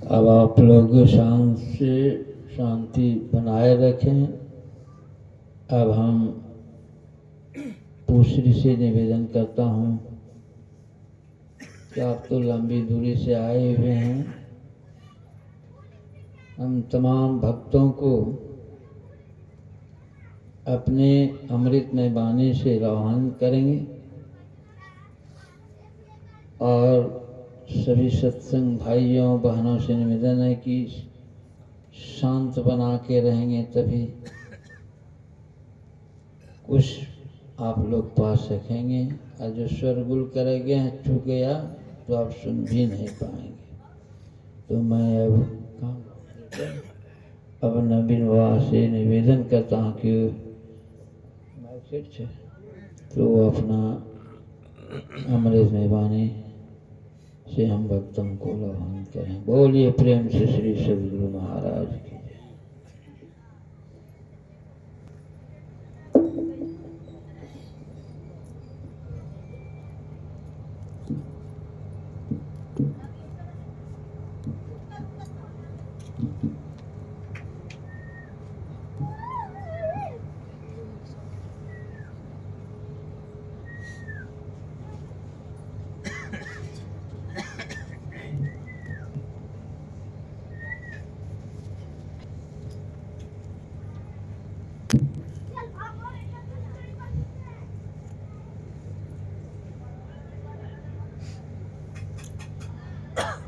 अब आप लोग शांति बनाए रखें। अब हम पूछरी से निवेदन करता हूँ कि आप तो लंबी दूरी से आए हुए हैं। हम तमाम भक्तों को अपने अमृतमय वाणी से आह्वान करेंगे और सभी सत्संग भाइयों बहनों से निवेदन है कि शांत बना के रहेंगे तभी कुछ आप लोग पा सकेंगे। और जो शोरगुल करेंगे चूक गया तो आप सुन भी नहीं पाएंगे। तो मैं अब नवीन बाबा से निवेदन करता हूँ कि तो अपना अमृतमय वाणी से हम भक्तों को आह्वान करें। बोलिए प्रेम से श्री सद्गुरु महाराज की।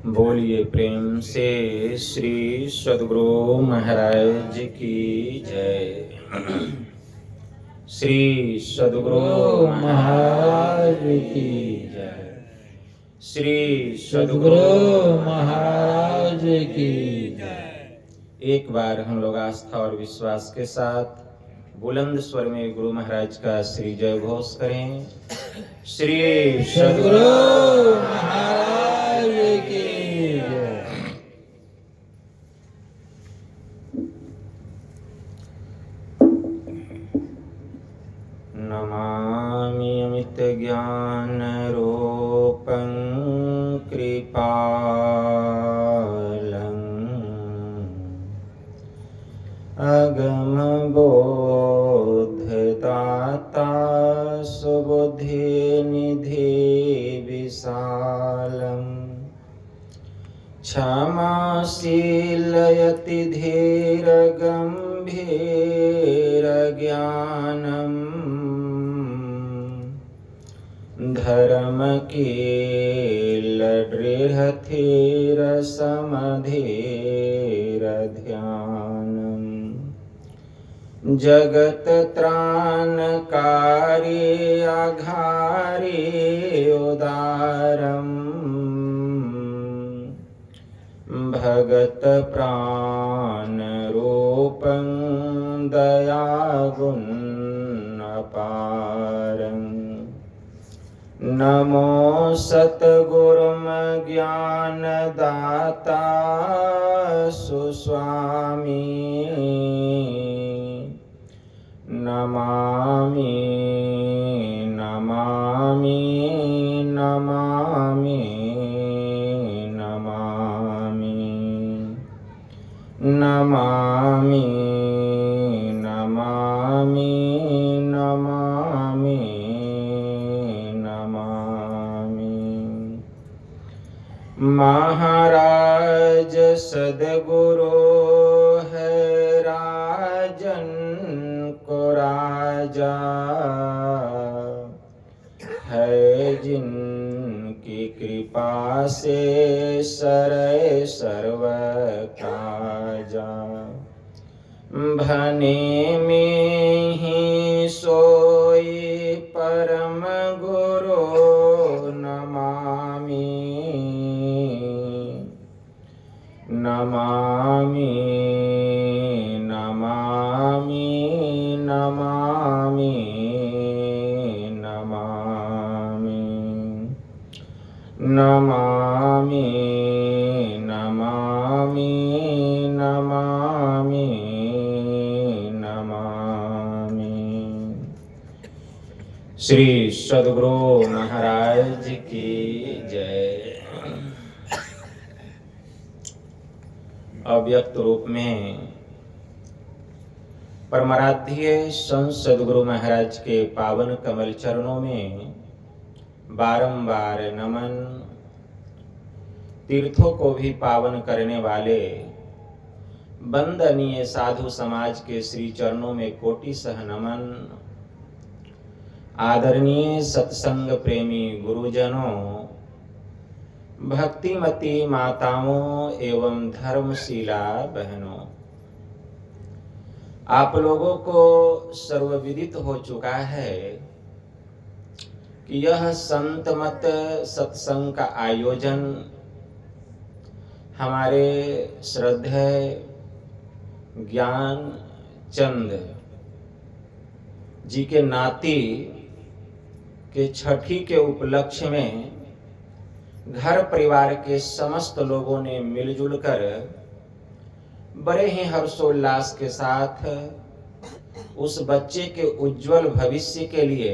बोलिए प्रेम से श्री सद्गुरु महाराज की जय। श्री सद्गुरु महाराज की जय। श्री सद्गुरु महाराज की जय। एक बार हम लोग आस्था और विश्वास के साथ बुलंद स्वर में गुरु महाराज का श्री जय घोष करें। श्री सद्गुरु महाराज की नमामि अमित ज्ञान रूपं कृपालं अगम बोधदाता सुबुद्धि निधि विशालम क्षमाशीलयति धीर गंभीर ज्ञानम धर्म कील दृढ़ थीर समधीर ध्यानम जगत त्राणकारी आघारी उदारम भगत प्राण रूपं दयागुण अपारं नमो सतगुरुम ज्ञान दाता सुस्वामी नमामि नमामि नमामि नमामि नमामि नमामि नमामि महाराज सद्गुरु है राजन को राजा है जिनकी कृपा से सरै सर्व काजा भने में ही सोई परम गुरु नमामि नमामि नमामि नमामि नमामि नमामि नमामि नमामि श्री सद्गुरु महाराज की जय। अव्यक्त रूप में परमाराध्य संत सद्गुरु महाराज के पावन कमल चरणों में बारंबार नमन। तीर्थों को भी पावन करने वाले वंदनीय साधु समाज के श्री चरणों में कोटि सह नमन। आदरणीय सत्संग प्रेमी गुरुजनों, भक्तिमती माताओं एवं धर्मशीला बहनों, आप लोगों को सर्वविदित हो चुका है कि यह संतमत सत्संग का आयोजन हमारे श्रद्धेय ज्ञान चंद जी के नाती के छठी के उपलक्ष्य में घर परिवार के समस्त लोगों ने मिलजुल कर बड़े ही हर्षोल्लास के साथ उस बच्चे के उज्जवल भविष्य के लिए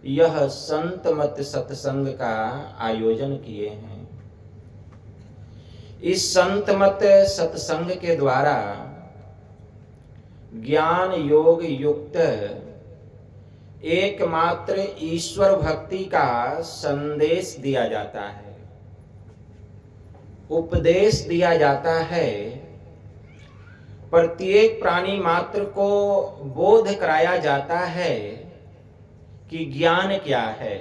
यह संतमत सत्संग का आयोजन किए हैं। इस संतमत सत्संग के द्वारा ज्ञान योग युक्त एकमात्र ईश्वर भक्ति का संदेश दिया जाता है, उपदेश दिया जाता है। प्रत्येक प्राणी मात्र को बोध कराया जाता है कि ज्ञान क्या है,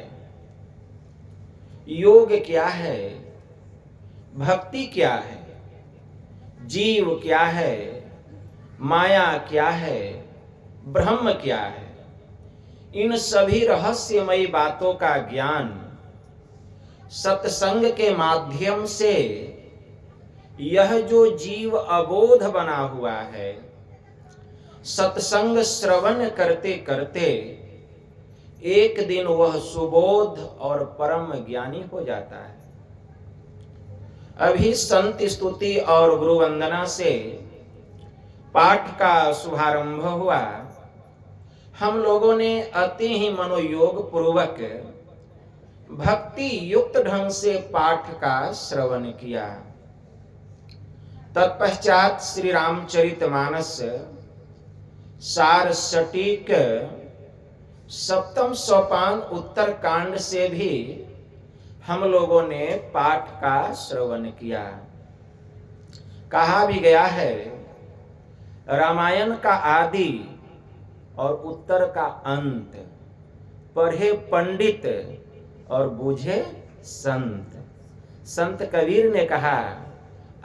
योग क्या है, भक्ति क्या है, जीव क्या है, माया क्या है, ब्रह्म क्या है। इन सभी रहस्यमयी बातों का ज्ञान सत्संग के माध्यम से यह जो जीव अबोध बना हुआ है, सत्संग श्रवण करते करते एक दिन वह सुबोध और परम ज्ञानी हो जाता है। अभी संत स्तुति और गुरु वंदना से पाठ का शुभारंभ हुआ। हम लोगों ने अति ही मनोयोग पूर्वक भक्ति युक्त ढंग से पाठ का श्रवण किया। तत्पश्चात श्री रामचरितमानस सार सटीक सप्तम सोपान उत्तर कांड से भी हम लोगों ने पाठ का श्रवण किया। कहा भी गया है, रामायण का आदि और उत्तर का अंत, पढ़े पंडित और बूझे संत। संत कबीर ने कहा,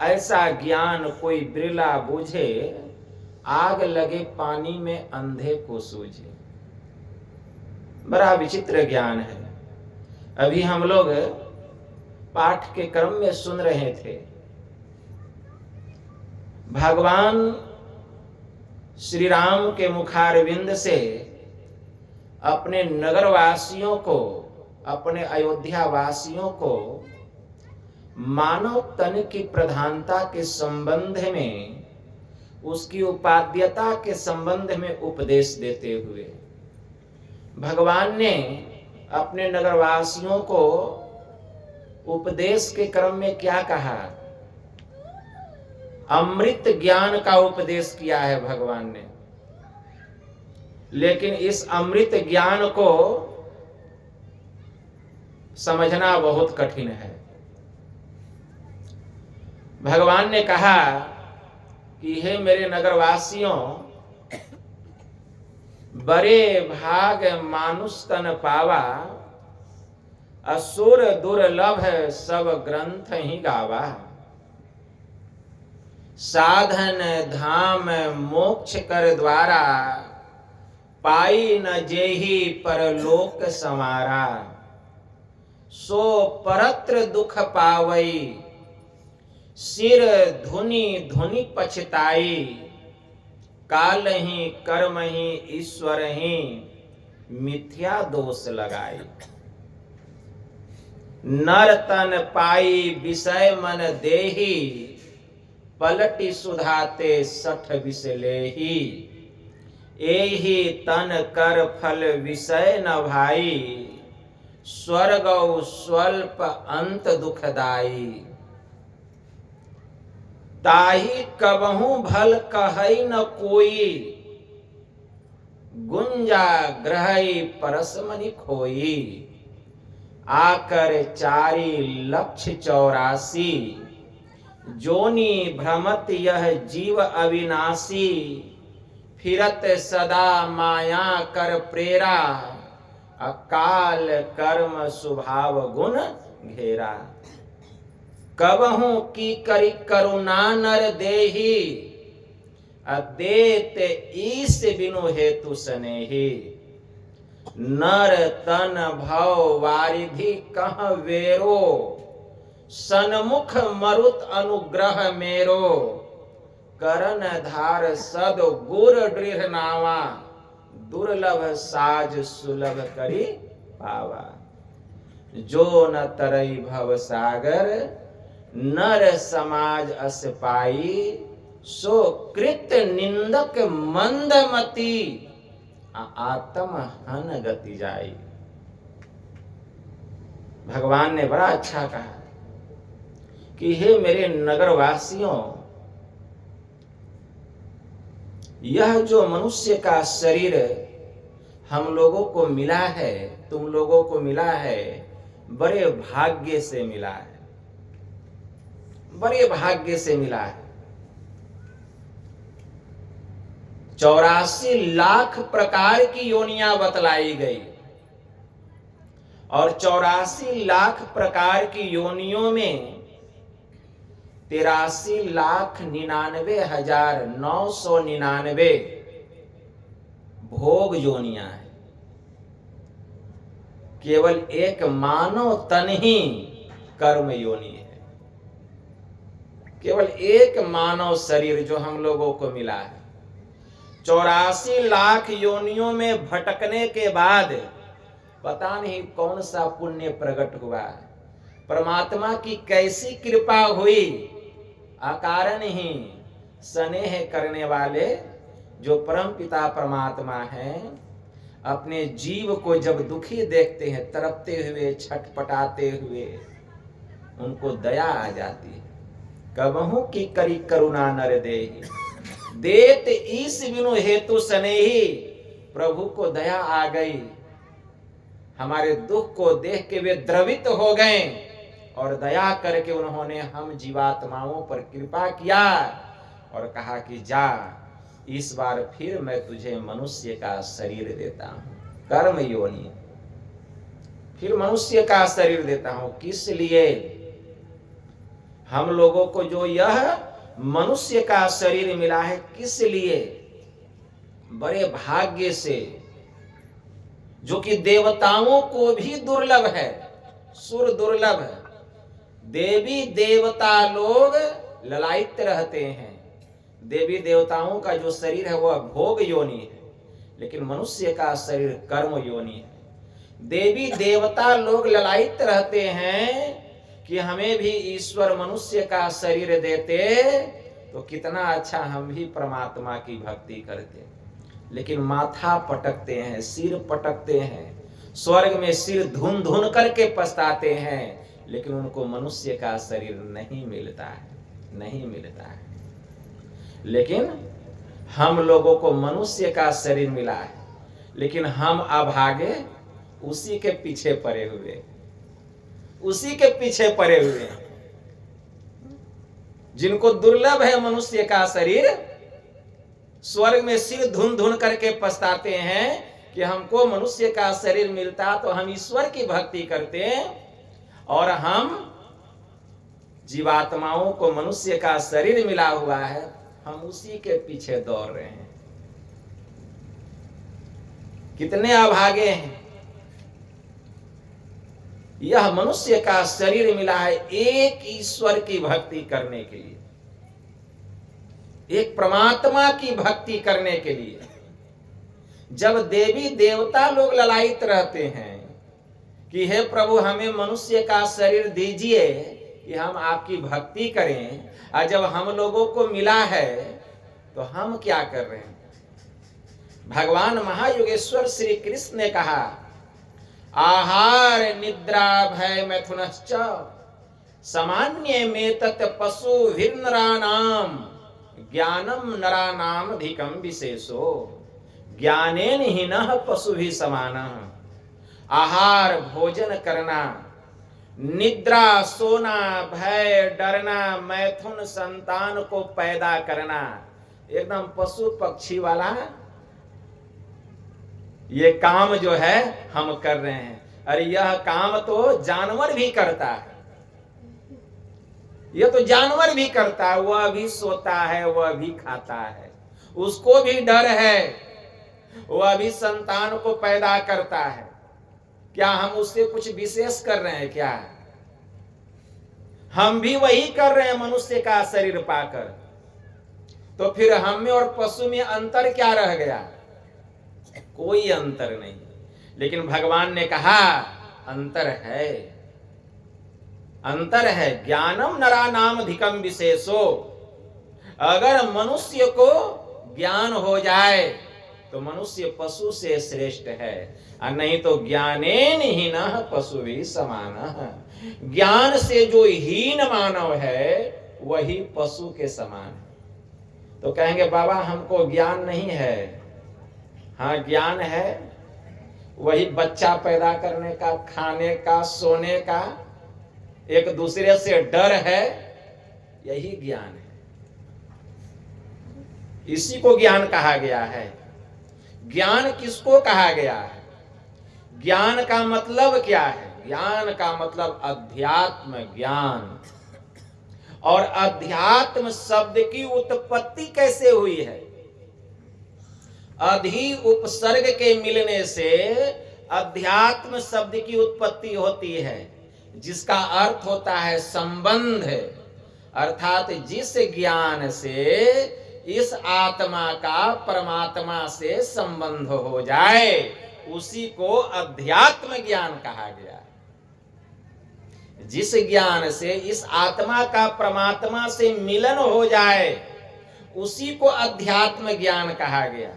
ऐसा ज्ञान कोई बिरला बूझे, आग लगे पानी में अंधे को सूझे। बड़ा विचित्र ज्ञान है। अभी हम लोग पाठ के क्रम में सुन रहे थे, भगवान श्री राम के मुखारविंद से अपने नगरवासियों को, अपने अयोध्या वासियों को मानव तन की प्रधानता के संबंध में, उसकी उपाध्यता के संबंध में उपदेश देते हुए भगवान ने अपने नगरवासियों को उपदेश के क्रम में क्या कहा? अमृत ज्ञान का उपदेश किया है भगवान ने। लेकिन इस अमृत ज्ञान को समझना बहुत कठिन है। भगवान ने कहा कि हे मेरे नगरवासियों, बड़े भाग मानुष तन पावा, असुर दुर्लभ सब ग्रंथ ही गावा। साधन धाम मोक्ष कर द्वारा, पाई न जेहि परलोक समारा। सो परत्र दुख पावई, सिर धुनि धुनि पछताई। काल ही कर्म ही ईश्वर ही, मिथ्या दोष लगाई। नर तन पाई विषय मन देही, पलटी सुधाते सठ विष लेही। एहि तन कर फल विषय न भाई, स्वर्ग स्वल्प अंत दुखदाई। ताहि कबहू भल कहै न कोई, गुंजा ग्रहई परसमनि खोई। आकर 4,84,00,000, जोनी भ्रमत यह जीव अविनाशी। फिरत सदा माया कर प्रेरा, अकाल कर्म स्वभाव गुण घेरा। कबहू की करी करुणा नर देही, अदेत ईस बिनु हेतु सनेही। नर तन भव वारिधि कह वेरो, सन्मुख मरुत अनुग्रह मेरो। करन धार सद गुर दृढ़ नावा, दुर्लभ साज सुलभ करी पावा। जो न तरई भव सागर, नर समाज अस पाई। सो कृत निंदक मंदमती, आत्म हन गति जाई। भगवान ने बड़ा अच्छा कहा कि हे मेरे नगरवासियों, यह जो मनुष्य का शरीर हम लोगों को मिला है, तुम लोगों को मिला है, बड़े भाग्य से मिला है, बड़े भाग्य से मिला है। 84 लाख प्रकार की योनियां बतलाई गई और 84 लाख प्रकार की योनियों में 83,99,999 भोग योनियां हैं। केवल एक मानव तन ही कर्म योनि है। केवल एक मानव शरीर जो हम लोगों को मिला है। 84 लाख योनियों में भटकने के बाद पता नहीं कौन सा पुण्य प्रकट हुआ है, परमात्मा की कैसी कृपा हुई। अकारण ही स्नेह करने वाले जो परम पिता परमात्मा हैं, अपने जीव को जब दुखी देखते हैं, तड़पते हुए, छटपटाते हुए, उनको दया आ जाती है। कबहू की करी करुणा नर देहि, देत ईस बिनु हेतु सनेही। प्रभु को दया आ गई, हमारे दुख को देख के वे द्रवित हो गए और दया करके उन्होंने हम जीवात्माओं पर कृपा किया और कहा कि जा, इस बार फिर मैं तुझे मनुष्य का शरीर देता हूं, कर्म योनि, फिर मनुष्य का शरीर देता हूं। किस लिए? हम लोगों को जो यह मनुष्य का शरीर मिला है, किस लिए? बड़े भाग्य से, जो कि देवताओं को भी दुर्लभ है, सुर दुर्लभ है। देवी देवता लोग ललायित रहते हैं। देवी देवताओं का जो शरीर है वह भोग योनि है, लेकिन मनुष्य का शरीर कर्म योनि है। देवी देवता लोग ललायित रहते हैं कि हमें भी ईश्वर मनुष्य का शरीर देते तो कितना अच्छा, हम भी परमात्मा की भक्ति करते। लेकिन माथा पटकते हैं, सिर पटकते हैं, स्वर्ग में सिर धुन धुन करके पछताते हैं, लेकिन उनको मनुष्य का शरीर नहीं मिलता है, नहीं मिलता है। लेकिन हम लोगों को मनुष्य का शरीर मिला है, लेकिन हम अभागे उसी के पीछे पड़े हुए, उसी के पीछे पड़े हुए। जिनको दुर्लभ है मनुष्य का शरीर, स्वर्ग में सिर धुन धुन करके पछताते हैं कि हमको मनुष्य का शरीर मिलता तो हम ईश्वर की भक्ति करते, और हम जीवात्माओं को मनुष्य का शरीर मिला हुआ है, हम उसी के पीछे दौड़ रहे हैं। कितने अभागे हैं। यह मनुष्य का शरीर मिला है एक ईश्वर की भक्ति करने के लिए, एक परमात्मा की भक्ति करने के लिए। जब देवी देवता लोग ललायित रहते हैं कि हे प्रभु हमें मनुष्य का शरीर दीजिए कि हम आपकी भक्ति करें, और जब हम लोगों को मिला है तो हम क्या कर रहे हैं? भगवान महायोगेश्वर श्री कृष्ण ने कहा, आहार निद्रा भय मैथुनश्च सामान्य में तत् पशु नरानाम ज्ञानम नरानाम अधिकम विशेषो ज्ञानेन ही न पशु भी समान। आहार भोजन करना, निद्रा सोना, भय डरना, मैथुन संतान को पैदा करना, एकदम पशु पक्षी वाला ये काम जो है हम कर रहे हैं। अरे यह काम तो जानवर भी करता है, यह तो जानवर भी करता है, वह भी सोता है, वह भी खाता है, उसको भी डर है, वह भी संतान को पैदा करता है। क्या हम उससे कुछ विशेष कर रहे हैं क्या? हम भी वही कर रहे हैं मनुष्य का शरीर पाकर। तो फिर हम में और पशु में अंतर क्या रह गया? कोई अंतर नहीं। लेकिन भगवान ने कहा अंतर है, अंतर है। ज्ञानम नरानाम अधिकम विशेषो। अगर मनुष्य को ज्ञान हो जाए तो मनुष्य पशु से श्रेष्ठ है, और नहीं तो ज्ञानेन हीनः पशु भी समान। ज्ञान से जो हीन मानव है वही पशु के समान है। तो कहेंगे बाबा हमको ज्ञान नहीं है। हाँ ज्ञान है, वही बच्चा पैदा करने का, खाने का, सोने का, एक दूसरे से डर है, यही ज्ञान है। इसी को ज्ञान कहा गया है। ज्ञान किसको कहा गया है? ज्ञान का मतलब क्या है? ज्ञान का मतलब अध्यात्म ज्ञान। और अध्यात्म शब्द की उत्पत्ति कैसे हुई है? अधि उपसर्ग के मिलने से अध्यात्म शब्द की उत्पत्ति होती है, जिसका अर्थ होता है संबंध। अर्थात जिस ज्ञान से इस आत्मा का परमात्मा से संबंध हो जाए उसी को अध्यात्म ज्ञान कहा गया। जिस ज्ञान से इस आत्मा का परमात्मा से मिलन हो जाए उसी को अध्यात्म ज्ञान कहा गया।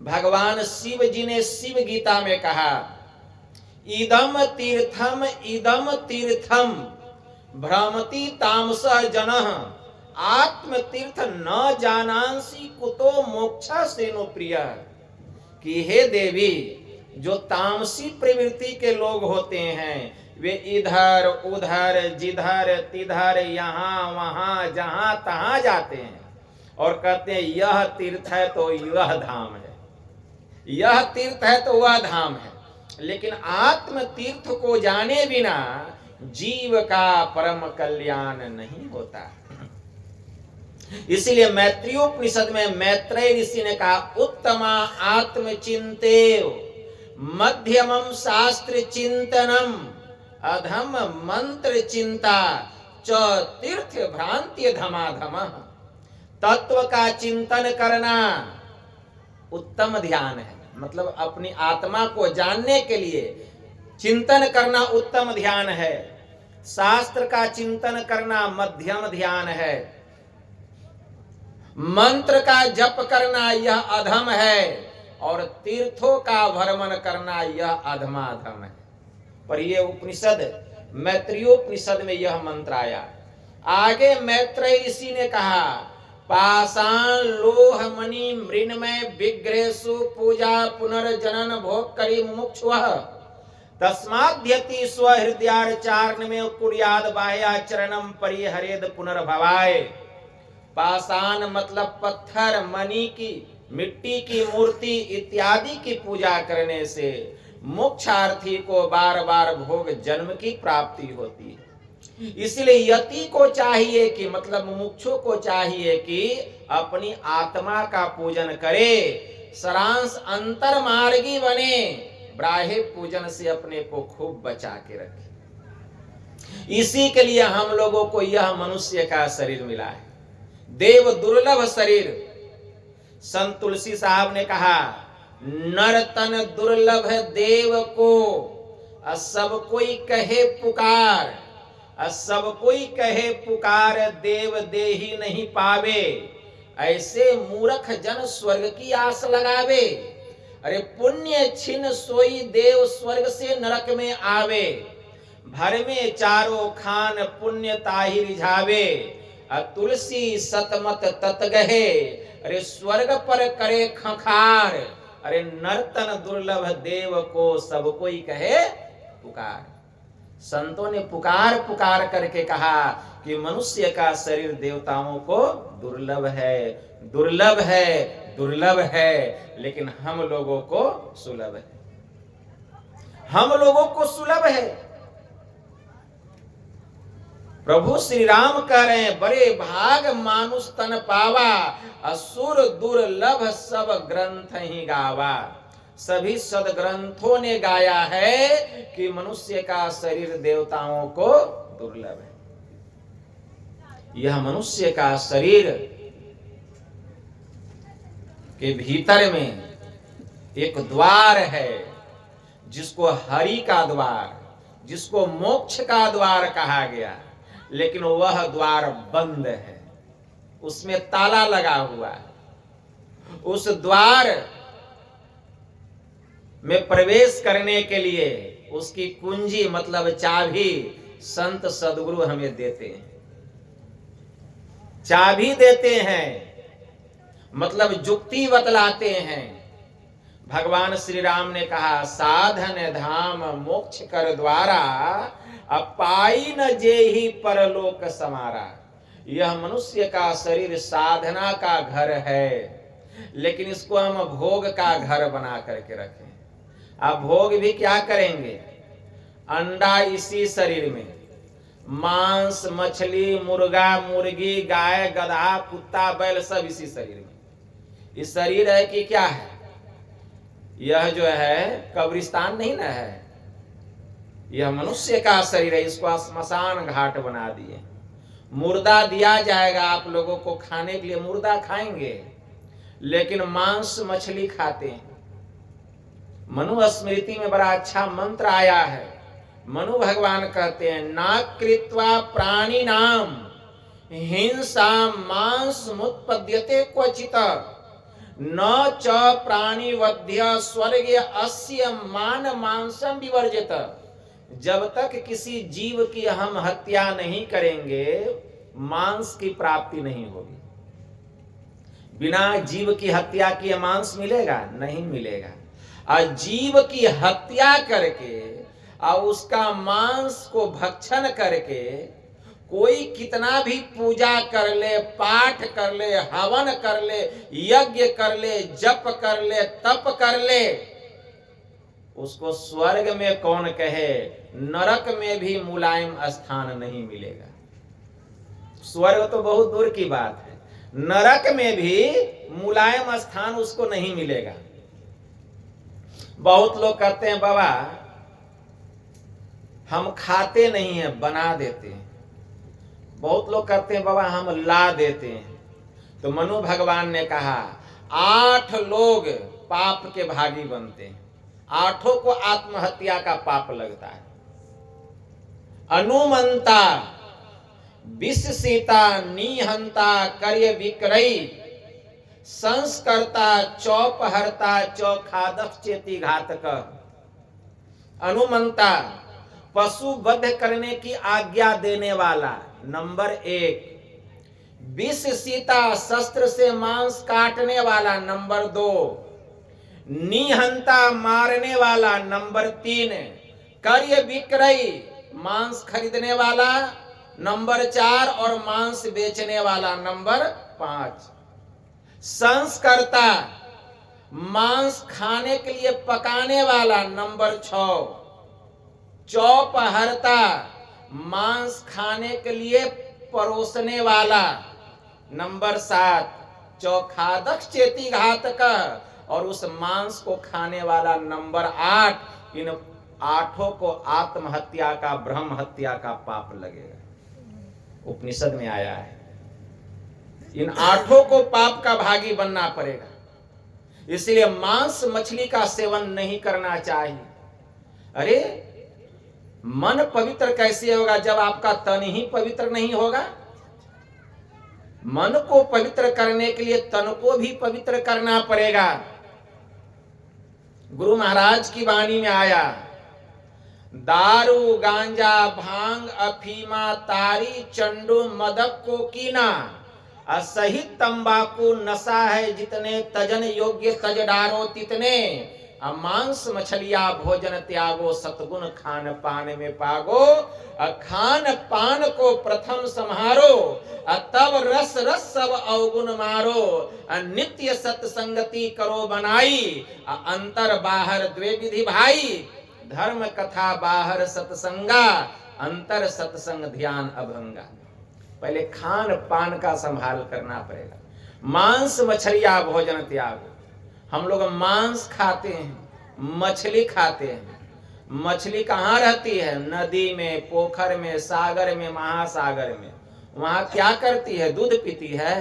भगवान शिव जी ने शिव गीता में कहा, इदम तीर्थम भ्रमति तामसः जनः आत्म तीर्थ न जानांसी कुतो मोक्षा सेनो प्रिय। कि हे देवी, जो तामसी प्रवृत्ति के लोग होते हैं वे इधर उधर जिधर तिधर यहाँ वहां जहां तहां जाते हैं और कहते हैं यह तीर्थ है तो यह धाम है, यह तीर्थ है तो वह धाम है। लेकिन आत्म तीर्थ को जाने बिना जीव का परम कल्याण नहीं होता। इसीलिए मैत्रेयोपनिषद में मैत्रेय ऋषि ने कहा, उत्तमा आत्मचिंतेव मध्यमम शास्त्र चिंतनम अधम मंत्र चिंता च तीर्थ भ्रांति धमाधम। तत्व का चिंतन करना उत्तम ध्यान है, मतलब अपनी आत्मा को जानने के लिए चिंतन करना उत्तम ध्यान है। शास्त्र का चिंतन करना मध्यम ध्यान है। मंत्र का जप करना यह अधम है और तीर्थों का भ्रमण करना यह अधमाधम है। पर यह उपनिषद मैत्रेयोपनिषद में यह मंत्र आया। आगे मैत्रेय ऋषि ने कहा, पाषाण लोह मणि मृण्मय विग्रहेषु पूजा पुनर्जनन भोग करी मुमुक्षुः तस्माद्यति स्वहृदयार्चारण में कुर्याद बाह्याचरणम परिहरेद पुनर्भवाय। पाषाण मतलब पत्थर, मणि की, मिट्टी की मूर्ति इत्यादि की पूजा करने से मोक्षार्थी को बार बार भोग जन्म की प्राप्ति होती है। इसलिए यति को चाहिए कि मतलब मुमुक्षु को चाहिए कि अपनी आत्मा का पूजन करे, सरांश अंतर मार्गी बने, बाह्य पूजन से अपने को खूब बचा के रखे। इसी के लिए हम लोगों को यह मनुष्य का शरीर मिला है, देव दुर्लभ शरीर। संत तुलसी साहब ने कहा, नर तन दुर्लभ देव को सब कोई कहे पुकार, सब कोई कहे पुकार देव दे ही नहीं पावे। ऐसे मूर्ख जन स्वर्ग की आस लगावे। अरे पुण्य छिन सोई देव स्वर्ग से नरक में आवे। भर में चारों खान पुण्य ताहि रिझावे। तुलसी सतमत तत गहे। अरे स्वर्ग पर करे खंखार। अरे नर्तन दुर्लभ देव को सब कोई कहे पुकार। संतों ने पुकार पुकार करके कहा कि मनुष्य का शरीर देवताओं को दुर्लभ है, दुर्लभ है, दुर्लभ है, लेकिन हम लोगों को सुलभ है, हम लोगों को सुलभ है। प्रभु श्री राम कह रहे हैं, बड़े भाग मानुष तन पावा, असुर दुर्लभ सब ग्रंथ ही गावा। सभी सदग्रंथों ने गाया है कि मनुष्य का शरीर देवताओं को दुर्लभ है। यह मनुष्य का शरीर के भीतर में एक द्वार है, जिसको हरि का द्वार, जिसको मोक्ष का द्वार कहा गया, लेकिन वह द्वार बंद है, उसमें ताला लगा हुआ है। उस द्वार में प्रवेश करने के लिए उसकी कुंजी मतलब चाबी संत सद्गुरु हमें देते हैं, चाबी देते हैं, मतलब जुक्ति बतलाते हैं। भगवान श्री राम ने कहा, साधन धाम मोक्ष कर द्वारा, अपाई न जेहि परलोक समारा। यह मनुष्य का शरीर साधना का घर है, लेकिन इसको हम भोग का घर बना करके रखें। अब भोग भी क्या करेंगे? अंडा इसी शरीर में, मांस मछली मुर्गा मुर्गी गाय गधा कुत्ता बैल सब इसी शरीर में। इस शरीर है कि क्या है? यह जो है कब्रिस्तान नहीं ना है, यह मनुष्य का शरीर है। इसको स्मशान घाट बना दिए। मुर्दा दिया जाएगा आप लोगों को खाने के लिए, मुर्दा खाएंगे, लेकिन मांस मछली खाते हैं। मनु स्मृति में बड़ा अच्छा मंत्र आया है। मनु भगवान कहते हैं, ना कृत्वा प्राणी नाम हिंसा मांस मुत्पद्यते क्वचित, न च प्राणी वध्य स्वर्ग अस्य मान मांसम विवर्जित। जब तक किसी जीव की हम हत्या नहीं करेंगे, मांस की प्राप्ति नहीं होगी। बिना जीव की हत्या किए मांस मिलेगा? नहीं मिलेगा। और जीव की हत्या करके और उसका मांस को भक्षण करके कोई कितना भी पूजा कर ले, पाठ कर ले, हवन कर ले, यज्ञ कर ले, जप कर ले, तप कर ले, उसको स्वर्ग में कौन कहे, नरक में भी मुलायम स्थान नहीं मिलेगा। स्वर्ग तो बहुत दूर की बात है, नरक में भी मुलायम स्थान उसको नहीं मिलेगा। बहुत लोग कहते हैं, बाबा हम खाते नहीं हैं, बना देते हैं। बहुत लोग कहते हैं, बाबा हम ला देते हैं। तो मनु भगवान ने कहा, 8 लोग पाप के भागी बनते हैं, 8 को आत्महत्या का पाप लगता है। अनुमंता विष सीता निहंता कार्य विक्रयी, संस्कर्ता चौपहरता चौखादक चेती घातक। अनुमंता पशु वध करने की आज्ञा देने वाला नंबर 1। विष सीता शस्त्र से मांस काटने वाला नंबर 2। निहंता मारने वाला नंबर 3। कार्य विक्रयी मांस खरीदने वाला नंबर 4 और मांस बेचने वाला नंबर 5। संस्कर्ता मांस खाने के लिए पकाने वाला नंबर 6। चौपहरता मांस खाने के लिए परोसने वाला नंबर 7। चौखादक चेती घातक और उस मांस को खाने वाला नंबर 8। इन 8 को आत्महत्या का ब्रह्म हत्या का पाप लगेगा। उपनिषद में आया है, इन 8 को पाप का भागी बनना पड़ेगा। इसलिए मांस मछली का सेवन नहीं करना चाहिए। अरे मन पवित्र कैसे होगा जब आपका तन ही पवित्र नहीं होगा? मन को पवित्र करने के लिए तन को भी पवित्र करना पड़ेगा। गुरु महाराज की वाणी में आया, दारू गांजा भांग अफीमा तारी चंडू मदक कोकीना असहित तंबाकू नशा है जितने, तजन योग्य तज डारो तितने, मांस मछलिया भोजन त्यागो सतगुण खान पान में पागो, खान पान को प्रथम संहारो, तब रस रस सब अवगुण मारो, नित्य सत्संगति करो बनाई, अंतर बाहर द्वे विधि भाई, धर्म कथा बाहर सत्संगा, अंतर सत्संग ध्यान अभंगा। पहले खान पान का संभाल करना पड़ेगा। मांस मछलिया भोजन त्यागो। हम लोग मांस खाते हैं, मछली खाते हैं। मछली कहाँ रहती है? नदी में, पोखर में, सागर में, महासागर में। वहां क्या करती है? दूध पीती है।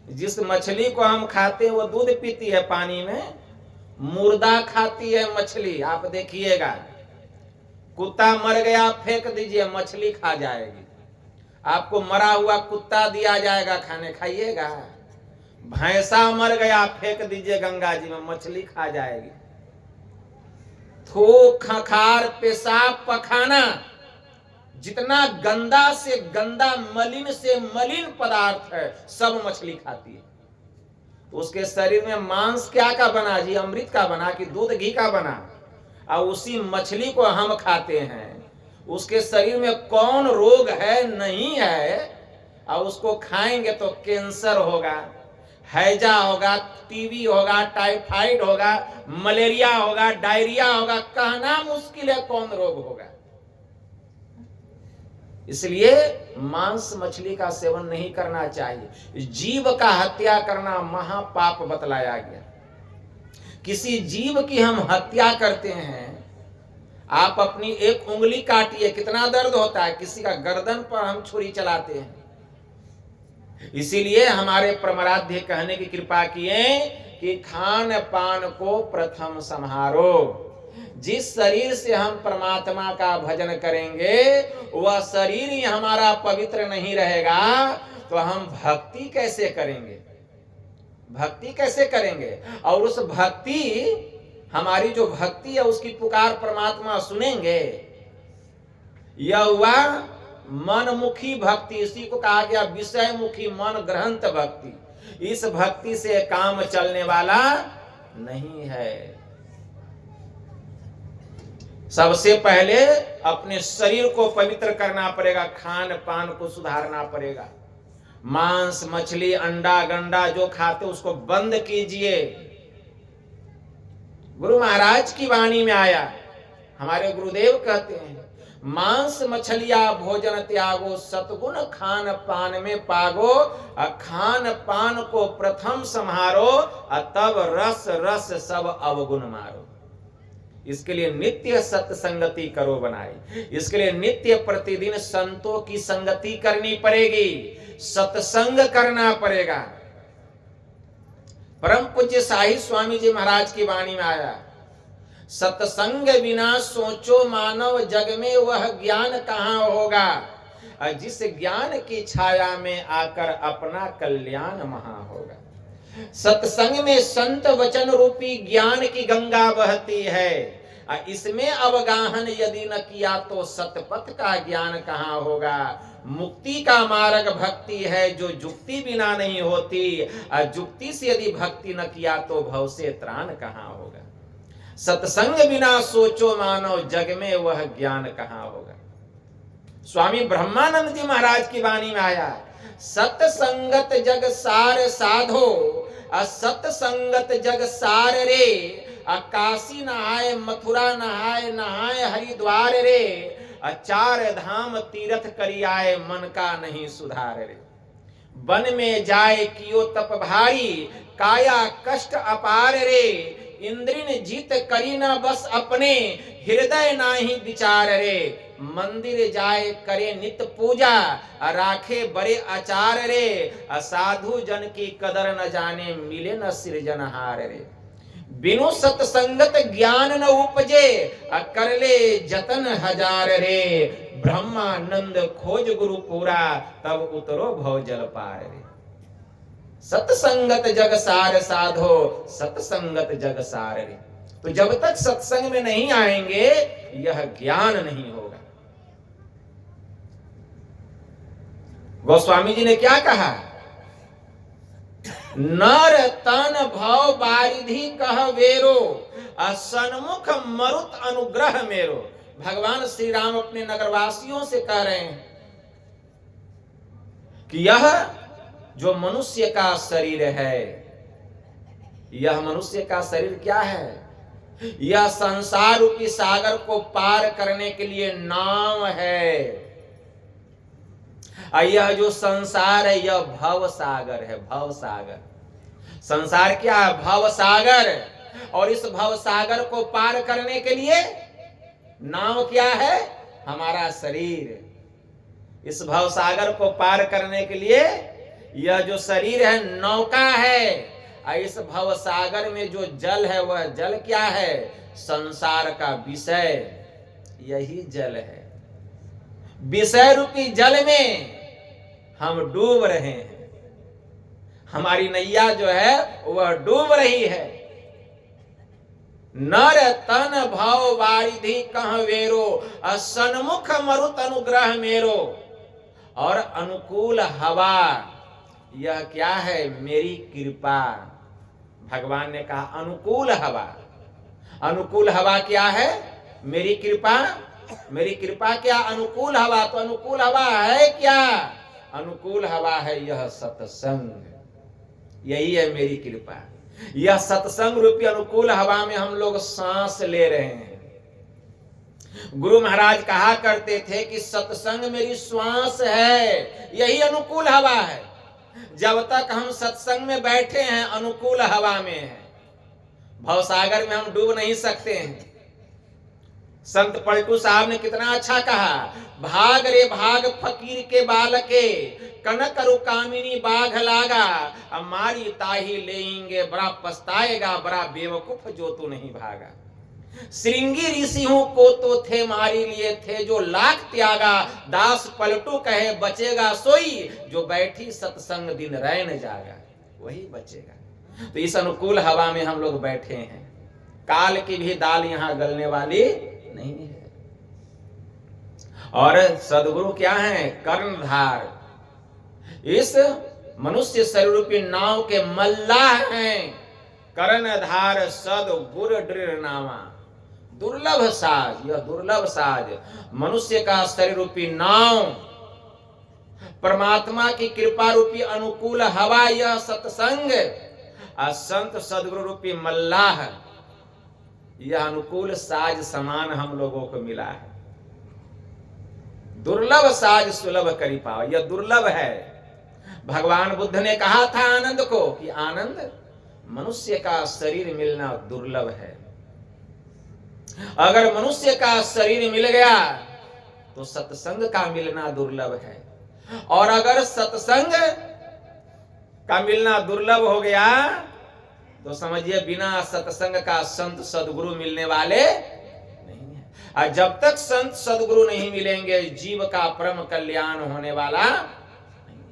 जिस मछली को हम खाते हैं वो दूध पीती है पानी में, मुर्दा खाती है मछली। आप देखिएगा, कुत्ता मर गया फेंक दीजिए, मछली खा जाएगी। आपको मरा हुआ कुत्ता दिया जाएगा खाने, खाइएगा। भैंसा मर गया फेंक दीजिए गंगा जी में, मछली खा जाएगी। थूक खखार पेशाब पखाना, जितना गंदा से गंदा मलिन से मलिन पदार्थ है सब मछली खाती है। तो उसके शरीर में मांस क्या का बना जी? अमृत का बना कि दूध घी का बना? और उसी मछली को हम खाते हैं। उसके शरीर में कौन रोग है नहीं है, और उसको खाएंगे तो कैंसर होगा, हैजा होगा, टीबी होगा, टाइफाइड होगा, मलेरिया होगा, डायरिया होगा, कहना मुश्किल है कौन रोग होगा। इसलिए मांस मछली का सेवन नहीं करना चाहिए। जीव का हत्या करना महापाप बतलाया गया। किसी जीव की हम हत्या करते हैं, आप अपनी एक उंगली काटिए, कितना दर्द होता है। किसी का गर्दन पर हम छुरी चलाते हैं। इसीलिए हमारे परमाराध्य कहने की कृपा किए कि खान पान को प्रथम संहारो। जिस शरीर से हम परमात्मा का भजन करेंगे वह शरीर ही हमारा पवित्र नहीं रहेगा तो हम भक्ति कैसे करेंगे? भक्ति कैसे करेंगे? और उस भक्ति, हमारी जो भक्ति है उसकी पुकार परमात्मा सुनेंगे। यह हुआ मनमुखी भक्ति। इसी को कहा गया विषय मुखी मन ग्रंथ भक्ति। इस भक्ति से काम चलने वाला नहीं है। सबसे पहले अपने शरीर को पवित्र करना पड़ेगा, खान पान को सुधारना पड़ेगा। मांस मछली अंडा गंडा जो खाते उसको बंद कीजिए। गुरु महाराज की वाणी में आया, हमारे गुरुदेव कहते हैं, मांस मछलिया भोजन त्यागो सतगुण खान पान में पागो, खान पान को प्रथम संहारो, तब रस रस सब अवगुण मारो। इसके लिए नित्य सत्संगति करो बनाई। इसके लिए नित्य प्रतिदिन संतों की संगति करनी पड़ेगी, सत्संग करना पड़ेगा। परम पूज्य शाही स्वामी जी महाराज की वाणी में आया, सत्संग बिना सोचो मानव जग में वह ज्ञान कहाँ होगा। जिस ज्ञान की छाया में आकर अपना कल्याण महा होगा। सत्संग में संत वचन रूपी ज्ञान की गंगा बहती है। इसमें अवगाहन यदि न किया तो सतपथ का ज्ञान कहाँ होगा। मुक्ति का मार्ग भक्ति है जो जुक्ति बिना नहीं होती। जुक्ति से यदि भक्ति न किया तो भव से त्राण कहाँ होगा। सत्संग बिना सोचो मानव जग में वह ज्ञान कहाँ होगा। स्वामी ब्रह्मानंद जी महाराज की वाणी में आया, सत्संगत जग सार साधो, असत संगत जग सार रे। काशी नहाए मथुरा नहाए नहाए हरिद्वार रे। चार धाम तीर्थ करी आए मन का नहीं सुधार रे। वन में जाए कियो तप भारी, काया कष्ट अपार रे। इंद्रिन जीत करी न बस अपने, हृदय नाही विचार रे। मंदिर जाए करे नित पूजा, राखे बड़े आचार रे। साधु जन की कदर न जाने, मिले न सृजनहार रे। बिनु सतसंगत ज्ञान न उपजे, कर ले जतन हजार रे। ब्रह्मानंद खोज गुरु पूरा, तब उतरो भव जल पार रे। सतसंगत जग सार साधो, सतसंगत जग सार रे। तो जब तक सत्संग में नहीं आएंगे यह ज्ञान नहीं होगा। गोस्वामी जी ने क्या कहा? नर तन भव बारिधि कह वेरो, सन्मुख मरुत अनुग्रह मेरो। भगवान श्री राम अपने नगरवासियों से कह रहे हैं कि यह जो मनुष्य का शरीर है, यह मनुष्य का शरीर क्या है? यह संसार रूपी सागर को पार करने के लिए नाव है। यह जो संसार है यह भव सागर है। भव सागर, संसार क्या है? भव सागर। और इस भव सागर को पार करने के लिए नाव क्या है? हमारा शरीर। इस भव सागर को पार करने के लिए यह जो शरीर है नौका है। इस भव सागर में जो जल है वह जल क्या है? संसार का विषय, यही जल है। विषय रूपी जल में हम डूब रहे हैं। हमारी नैया जो है वह डूब रही है। नर तन भाव वारिधि कह वेरो, सन्मुख मरुत अनुग्रह मेरो। और अनुकूल हवा, यह क्या है? मेरी कृपा। भगवान ने कहा अनुकूल हवा। अनुकूल हवा क्या है? मेरी कृपा। मेरी कृपा क्या? अनुकूल हवा। तो अनुकूल हवा है क्या? अनुकूल हवा है यह सत्संग। यही है मेरी कृपा। यह सत्संग रूपी अनुकूल हवा में हम लोग सांस ले रहे हैं। गुरु महाराज कहा करते थे कि सत्संग मेरी श्वास है। यही अनुकूल हवा है। जब तक हम सत्संग में बैठे हैं अनुकूल हवा में है। भवसागर में हम डूब नहीं सकते हैं। संत पलटू साहब ने कितना अच्छा कहा, भाग रे भाग फकीर के बालके, कनक रुकामिनी बाघ लागा, हमारी ताही लेंगे, बड़ा पछताएगा, बड़ा बेवकूफ जो तू नहीं भागा। श्रृंगी ऋषियों को तो थे मारी लिए थे, जो लाख त्यागा, दास पलटू कहे बचेगा सोई, जो बैठी सत्संग दिन रैन जागा, वही बचेगा। तो इस अनुकूल हवा में हम लोग बैठे हैं। काल की भी दाल यहाँ गलने वाली नहीं है। और सदगुरु क्या है? कर्णधार। इस मनुष्य शरीर रूपी नाव के मल्लाह हैं। कर्णधार सदगुरु दृढ़ नामा। दुर्लभ साज, यह दुर्लभ साज मनुष्य का शरीर रूपी नाव, परमात्मा की कृपा रूपी अनुकूल हवा, यह सत्संग, संत सदगुरु रूपी मल्लाह, यह अनुकूल साज समान हम लोगों को मिला है। दुर्लभ साज सुलभ करी पाओ, यह दुर्लभ है। भगवान बुद्ध ने कहा था आनंद को कि आनंद, मनुष्य का शरीर मिलना दुर्लभ है। अगर मनुष्य का शरीर मिल गया तो सत्संग का मिलना दुर्लभ है। और अगर सत्संग का मिलना दुर्लभ हो गया तो समझिए बिना सत्संग का संत सदगुरु मिलने वाले नहीं है। और जब तक संत सदगुरु नहीं मिलेंगे जीव का परम कल्याण होने वाला नहीं।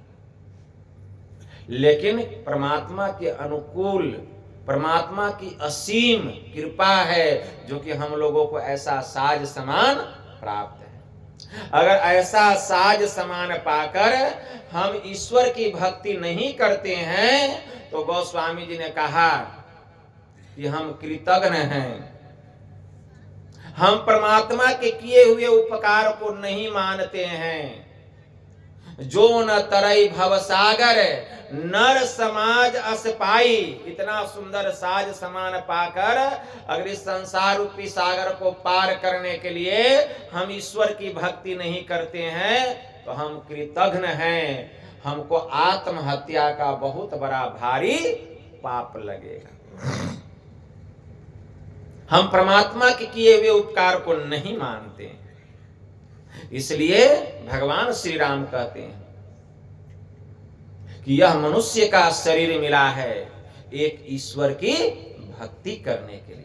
लेकिन परमात्मा के अनुकूल, परमात्मा की असीम कृपा है जो कि हम लोगों को ऐसा साज समान प्राप्त है। अगर ऐसा साज समान पाकर हम ईश्वर की भक्ति नहीं करते हैं तो गोस्वामी जी ने कहा कि हम कृतज्ञ हैं। हम परमात्मा के किए हुए उपकार को नहीं मानते हैं। जो न तरई भवसागर नर समाज अस पाई। इतना सुंदर साज समान पाकर अगर इस संसार रूपी सागर को पार करने के लिए हम ईश्वर की भक्ति नहीं करते हैं तो हम कृतज्ञ हैं। हमको आत्महत्या का बहुत बड़ा भारी पाप लगेगा। हम परमात्मा के किए हुए उपकार को नहीं मानते। इसलिए भगवान श्री राम कहते हैं कि यह मनुष्य का शरीर मिला है एक ईश्वर की भक्ति करने के लिए।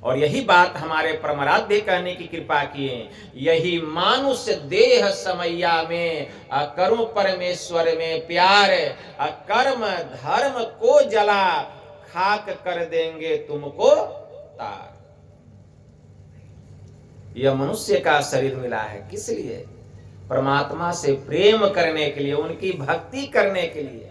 और यही बात हमारे परमाराध्य कहने की कृपा किए, यही मानुष देह समैया में करूं परमेश्वर में प्यार, कर्म धर्म को जला खाक कर देंगे तुमको तार। यह मनुष्य का शरीर मिला है किस लिए? परमात्मा से प्रेम करने के लिए, उनकी भक्ति करने के लिए।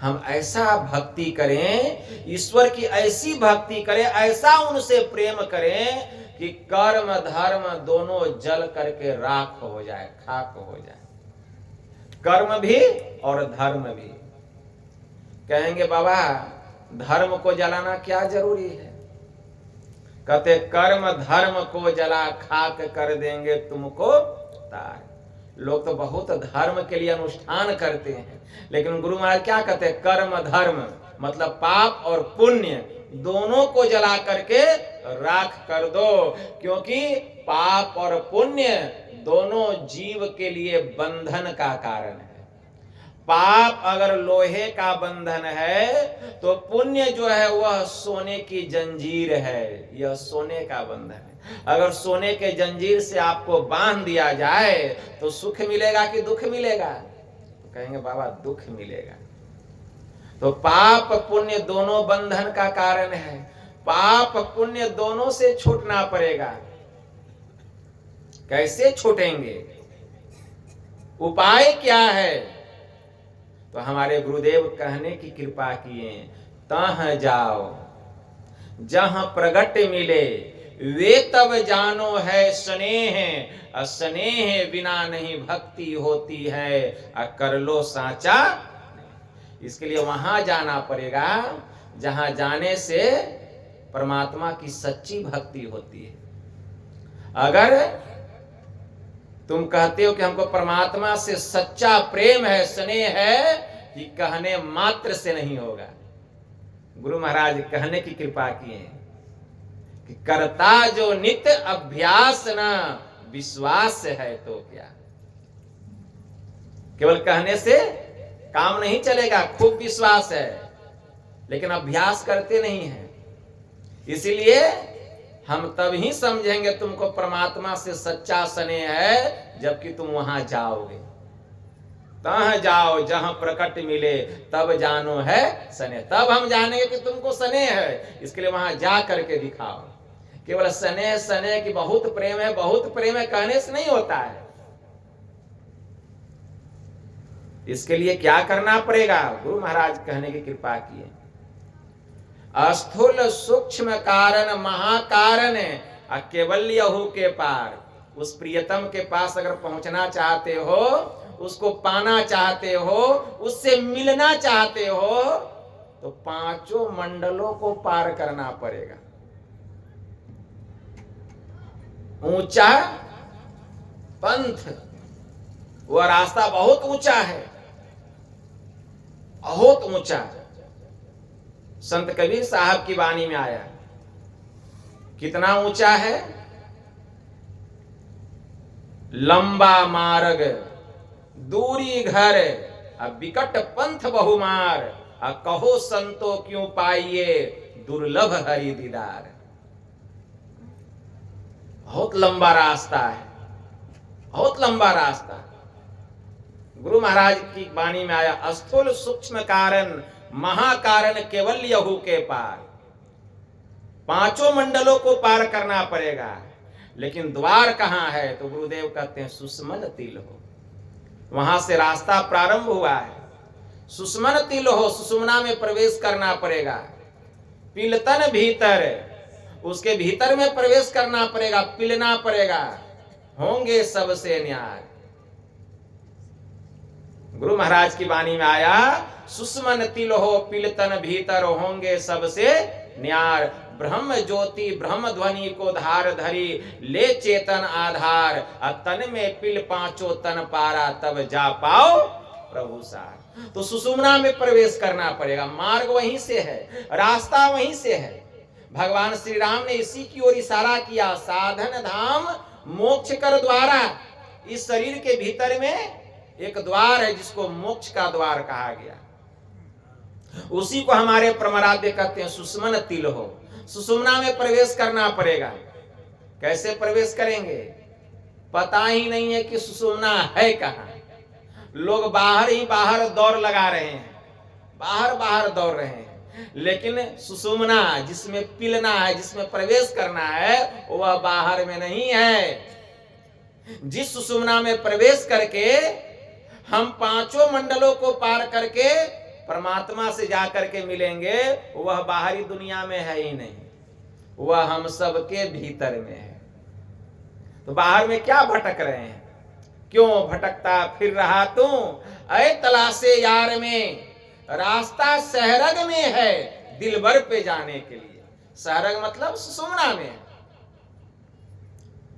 हम ऐसा भक्ति करें, ईश्वर की ऐसी भक्ति करें, ऐसा उनसे प्रेम करें कि कर्म धर्म दोनों जल करके राख हो जाए, खाक हो जाए। कर्म भी और धर्म भी। कहेंगे बाबा धर्म को जलाना क्या जरूरी है? कहते कर्म धर्म को जला खाक कर देंगे तुमको तार। लोग तो बहुत धर्म के लिए अनुष्ठान करते हैं, लेकिन गुरु महाराज क्या कहते हैं? कर्म धर्म मतलब पाप और पुण्य दोनों को जला करके राख कर दो, क्योंकि पाप और पुण्य दोनों जीव के लिए बंधन का कारण है। पाप अगर लोहे का बंधन है तो पुण्य जो है वह सोने की जंजीर है, यह सोने का बंधन है। अगर सोने के जंजीर से आपको बांध दिया जाए तो सुख मिलेगा कि दुख मिलेगा? तो कहेंगे बाबा दुख मिलेगा। तो पाप पुण्य दोनों बंधन का कारण है, पाप पुण्य दोनों से छूटना पड़ेगा। कैसे छूटेंगे? उपाय क्या है? तो हमारे गुरुदेव कहने की कृपा किए, तह जाओ जहां प्रगट मिले वे तब जानो है स्नेह, स्नेह बिना नहीं भक्ति होती है, कर लो साचा। इसके लिए वहां जाना पड़ेगा जहां जाने से परमात्मा की सच्ची भक्ति होती है। अगर तुम कहते हो कि हमको परमात्मा से सच्चा प्रेम है, स्नेह है, कि कहने मात्र से नहीं होगा। गुरु महाराज कहने की कृपा किए कि करता जो नित्य अभ्यास न विश्वास है तो क्या। केवल कहने से काम नहीं चलेगा, खूब विश्वास है लेकिन अभ्यास करते नहीं हैं। इसीलिए हम तब ही समझेंगे तुमको परमात्मा से सच्चा स्नेह है जबकि तुम वहां जाओगे। तह जाओ जहां प्रकट मिले तब जानो है स्नेह। तब हम जानेंगे कि तुमको स्नेह है। इसके लिए वहां जा करके दिखाओ। केवल स्नेह स्नेह की बहुत प्रेम है, बहुत प्रेम है कहने से नहीं होता है। इसके लिए क्या करना पड़ेगा? गुरु महाराज कहने की कृपा किए, स्थूल सूक्ष्म कारण महाकारण केवल्यहु के पार। उस प्रियतम के पास अगर पहुंचना चाहते हो, उसको पाना चाहते हो, उससे मिलना चाहते हो, तो पांचों मंडलों को पार करना पड़ेगा। ऊंचा पंथ, वह रास्ता बहुत ऊंचा है, बहुत ऊंचा। संत कबीर साहब की वाणी में आया, कितना ऊंचा है? लंबा मार्ग दूरी घर, विकट पंथ बहुमार, कहो संतो क्यों पाइए दुर्लभ हरि दीदार। बहुत लंबा रास्ता है, बहुत लंबा रास्ता। गुरु महाराज की वाणी में आया, स्थूल सूक्ष्म कारण महाकारण केवल्यहु के पार। पांचों मंडलों को पार करना पड़ेगा, लेकिन द्वार कहां है? तो गुरुदेव कहते हैं सुषमन तिल हो। वहां से रास्ता प्रारंभ हुआ है। सुषमन तिल हो, सुषुम्ना में प्रवेश करना पड़ेगा। पिलतन भीतर, उसके भीतर में प्रवेश करना पड़ेगा, पिलना पड़ेगा। होंगे सबसे न्यार। गुरु महाराज की वाणी में आया, सुषमन तिल हो पिलतन भीतर, होंगे सबसे न्यार। ब्रह्म ज्योति ब्रह्म ध्वनि को धार धरी, ले चेतन आधार, तन में पिल पांचों तन पारा, तब जा पाओ प्रभु सार। तो सुषुम्ना में प्रवेश करना पड़ेगा। मार्ग वहीं से है, रास्ता वहीं से है। भगवान श्री राम ने इसी की ओर इशारा किया, साधन धाम मोक्ष कर द्वारा। इस शरीर के भीतर में एक द्वार है जिसको मोक्ष का द्वार कहा गया। उसी को हमारे परमाराध्य कहते हैं सुषुम्न तिल हो। सुषुम्ना में प्रवेश करना पड़ेगा। कैसे प्रवेश करेंगे? पता ही नहीं है कि सुषुम्ना है कहाँ। लोग बाहर ही बाहर दौड़ लगा रहे हैं, बाहर बाहर दौड़ रहे हैं, लेकिन सुषुम्ना जिसमें पिलना है, जिसमें प्रवेश करना है, वह बाहर में नहीं है। जिस सुषुम्ना में प्रवेश करके हम पांचों मंडलों को पार करके परमात्मा से जाकर के मिलेंगे, वह बाहरी दुनिया में है ही नहीं, वह हम सबके भीतर में है। तो बाहर में क्या भटक रहे हैं? क्यों भटकता फिर रहा तू ऐ तलाशे यार में, रास्ता सहरग में है दिलबर पे जाने के लिए। सहरग मतलब सुषुम्ना में।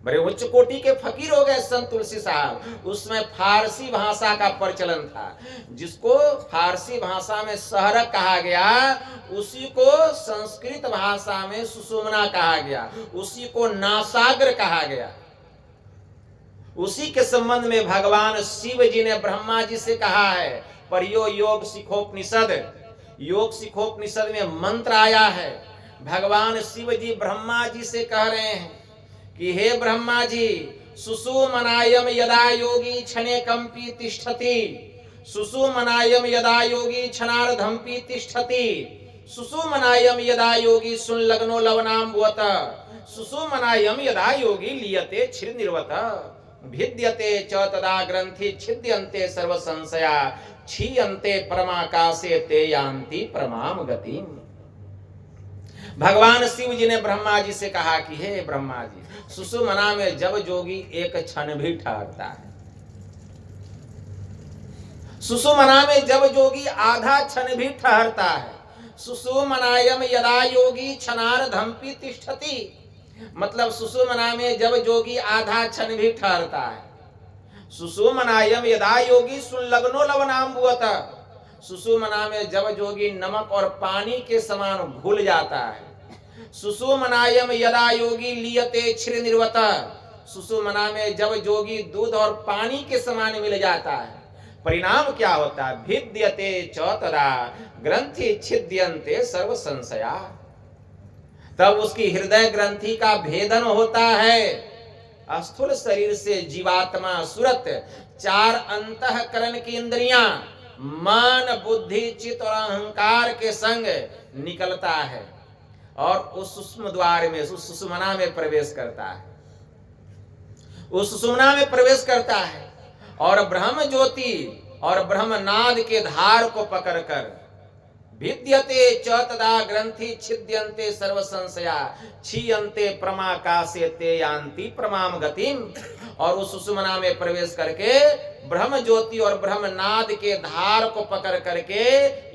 बड़े उच्च कोटि के फकीर हो गए संत तुलसी साहब। उसमें फारसी भाषा का प्रचलन था, जिसको फारसी भाषा में सहरग कहा गया, उसी को संस्कृत भाषा में सुषुम्ना कहा गया, उसी को नासाग्र कहा गया। उसी के संबंध में भगवान शिव जी ने ब्रह्मा जी से कहा है, परियो योग सिखोपनिषद। योग सिखोपनिषद में मंत्र आया है। भगवान शिव जी ब्रह्मा जी से कह रहे हैं कि हे ब्रह्मा जी, सुषुम्नायम यदा योगी क्षणे कंपी तिष्ठति, सुषुम्नायम यदा योगी क्षणार्धम्पि तिष्ठति, सुषुम्नायम यदा योगी सुनलग्नो लवनाम्बुवत, सुषुम्नायम यदा योगी लीयते क्षीर निर्वत, भिद्यते च तदा ग्रंथि छिद्यन्ते सर्व संशया, क्षीयन्ते परमाकाशे ते यान्ति परमाम गतिम। भगवान शिव जी ने ब्रह्मा जी से कहा कि हे ब्रह्मा जी, सुषुम्ना में जब जोगी एक क्षण भी ठहरता है, सुषुम्ना में जब जोगी आधा क्षण भी ठहरता है, सुषुम्नायम यदा योगी क्षणार्धम्पि तिष्ठति, मतलब सुषुम्ना में जब जोगी आधा क्षण भी ठहरता है। सुषुम्नायम यदा योगी सुनलग्नो लवनाम्बुवत, सुषुम्ना में जब जोगी नमक और पानी के समान घुल जाता है। सुषुम्नायम यदा योगी लीयते क्षीर निर्वत, सुषुम्ना में जब जोगी दूध और पानी के समान मिल जाता है। परिणाम क्या होता है? भिद्यते च तदा ग्रंथि छिद्यन्ते सर्व संशया, तब उसकी हृदय ग्रंथि का भेदन होता है। स्थूल शरीर से जीवात्मा सुरत चार अंतःकरण की इंद्रियां मन बुद्धि चित्त और अहंकार के संग निकलता है और उस सूक्ष्म द्वार में, उस सुषुम्ना में प्रवेश करता है, उस सुषुम्ना में प्रवेश करता है और ब्रह्म ज्योति और ब्रह्म नाद के धार को पकड़कर भिद्यते च तदा ग्रंथि छिद्यन्ते सर्व संशया, क्षीयन्ते प्रमाकाशे ते यान्ति प्रमाम गतिम। और उस सुषुम्ना में प्रवेश करके ब्रह्म ज्योति और ब्रह्म नाद के धार को पकड़ करके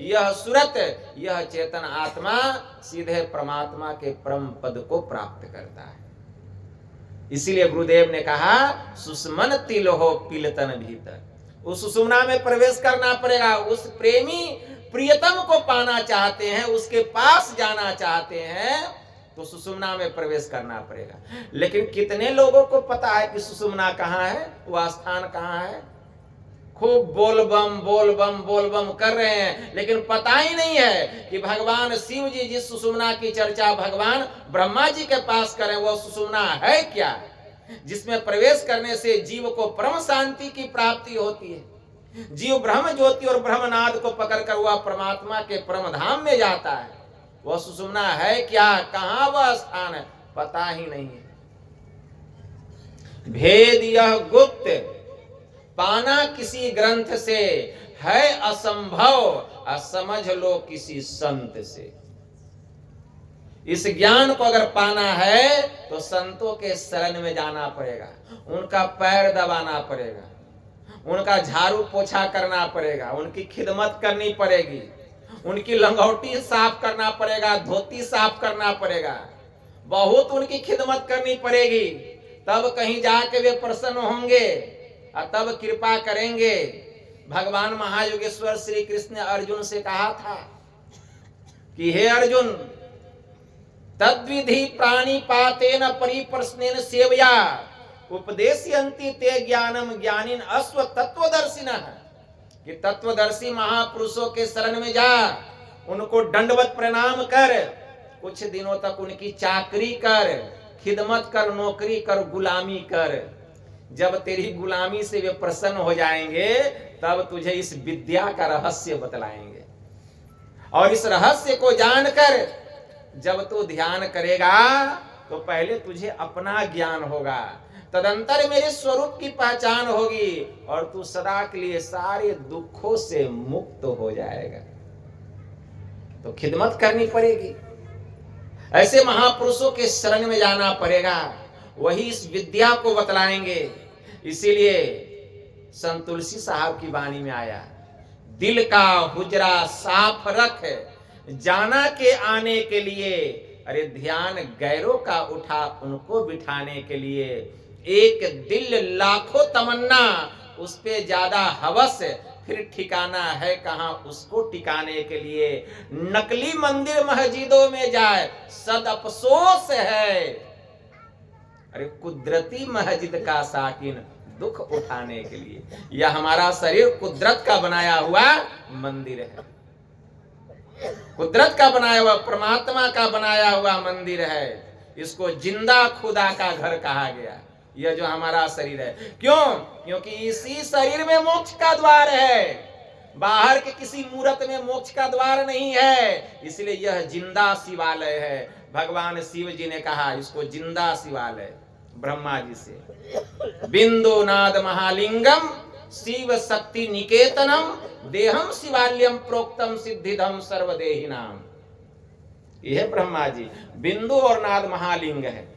यह सुरत, यह चेतन आत्मा सीधे परमात्मा के परम पद को प्राप्त करता है। इसीलिए गुरुदेव ने कहा सुषुम्न तिल हो पिलतन भीतर। उस सुषुम्ना में प्रवेश करना पड़ेगा। उस प्रेमी प्रियतम को पाना चाहते हैं, उसके पास जाना चाहते हैं, तो सुषुम्ना में प्रवेश करना पड़ेगा। लेकिन कितने लोगों को पता है कि सुषुम्ना कहाँ है, वह स्थान कहाँ है? खूब बोलबम बोलबम बोलबम कर रहे हैं, लेकिन पता ही नहीं है कि भगवान शिव जी जिस सुषुम्ना की चर्चा भगवान ब्रह्मा जी के पास करें, वह सुषुम्ना है क्या, जिसमें प्रवेश करने से जीव को परम शांति की प्राप्ति होती है। जीव ब्रह्म ज्योति और ब्रह्मनाद को पकड़कर वह परमात्मा के परम धाम में जाता है। वह सुषुम्ना है क्या, कहां वह स्थान है, पता ही नहीं है। भेद यह गुप्त पाना किसी ग्रंथ से है असंभव, असमझ लो किसी संत से। इस ज्ञान को अगर पाना है तो संतों के शरण में जाना पड़ेगा, उनका पैर दबाना पड़ेगा, उनका झाड़ू पोछा करना पड़ेगा, उनकी खिदमत करनी पड़ेगी, उनकी लंगोटी साफ करना पड़ेगा, धोती साफ करना पड़ेगा, बहुत उनकी खिदमत करनी पड़ेगी। तब कहीं जाके वे प्रसन्न होंगे और तब कृपा करेंगे। भगवान महायोगेश्वर श्री कृष्ण ने अर्जुन से कहा था कि हे अर्जुन, तद्विधि प्राणिपातेन परिप्रश्नेन सेवया उपदेशयन्ति ते ज्ञानम ज्ञानिन अश्व तत्वदर्शिनः, कि तत्वदर्शी महापुरुषों के शरण में जा, उनको दंडवत प्रणाम कर, कुछ दिनों तक उनकी चाकरी कर, खिदमत कर, नौकरी कर, गुलामी कर। जब तेरी गुलामी से वे प्रसन्न हो जाएंगे तब तुझे इस विद्या का रहस्य बतलाएंगे। और इस रहस्य को जानकर जब तू ध्यान करेगा तो पहले तुझे अपना ज्ञान होगा, तदंतर मेरे स्वरूप की पहचान होगी और तू सदा के लिए सारे दुखों से मुक्त हो जाएगा। तो खिदमत करनी पड़ेगी, ऐसे महापुरुषों के शरण में जाना पड़ेगा, वही इस विद्या को बतलाएंगे। इसीलिए संत तुलसी साहब की वाणी में आया, दिल का हुजरा साफ रख, जाना के आने के लिए। अरे ध्यान गैरों का उठा उनको बिठाने के लिए। एक दिल लाखों तमन्ना, उस पे ज्यादा हवस, फिर ठिकाना है कहां उसको टिकाने के लिए। नकली मंदिर मस्जिदों में जाए सद अफसोस है, अरे कुदरती मस्जिद का साकिन दुख उठाने के लिए। यह हमारा शरीर कुदरत का बनाया हुआ मंदिर है, कुदरत का बनाया हुआ, परमात्मा का बनाया हुआ मंदिर है। इसको जिंदा खुदा का घर कहा गया, यह जो हमारा शरीर है। क्यों? क्योंकि इसी शरीर में मोक्ष का द्वार है, बाहर के किसी मूर्त में मोक्ष का द्वार नहीं है। इसलिए यह जिंदा शिवालय है। भगवान शिव जी ने कहा इसको जिंदा शिवालय, ब्रह्मा जी से। बिंदु नाद महालिंगम शिव शक्ति निकेतनम, देहम शिवालयम प्रोक्तम सिद्धिधम सर्वदेही नाम। यह ब्रह्मा जी, बिंदु और नाद महालिंग है।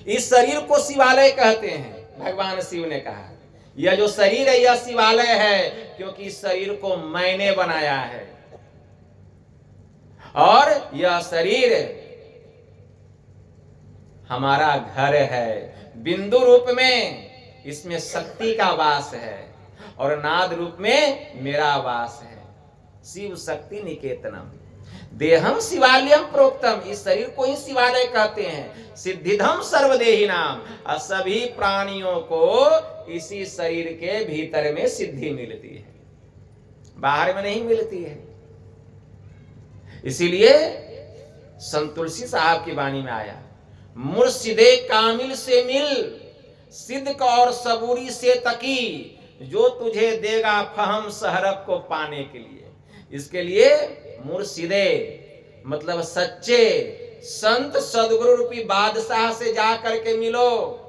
इस शरीर को शिवालय कहते हैं। भगवान शिव ने कहा यह जो शरीर है यह शिवालय है, क्योंकि इस शरीर को मैंने बनाया है और यह शरीर हमारा घर है। बिंदु रूप में इसमें शक्ति का वास है और नाद रूप में मेरा वास है। शिव शक्ति निकेतनम, देहम शिवालयम प्रोक्तम, इस शरीर को ही शिवालय कहते हैं। सिद्धिधम सर्वदेही नाम, और सभी प्राणियों को इसी शरीर के भीतर में सिद्धि मिलती है, बाहर में नहीं मिलती है। इसीलिए संत तुलसी साहब की वाणी में आया, मुर्शिदे कामिल से मिल, सिद्क और सबूरी से तकी, जो तुझे देगा फहम सहरक को पाने के लिए। इसके लिए मुर्शिदे मतलब सच्चे संत सदगुरु रूपी बादशाह से जा करके मिलो।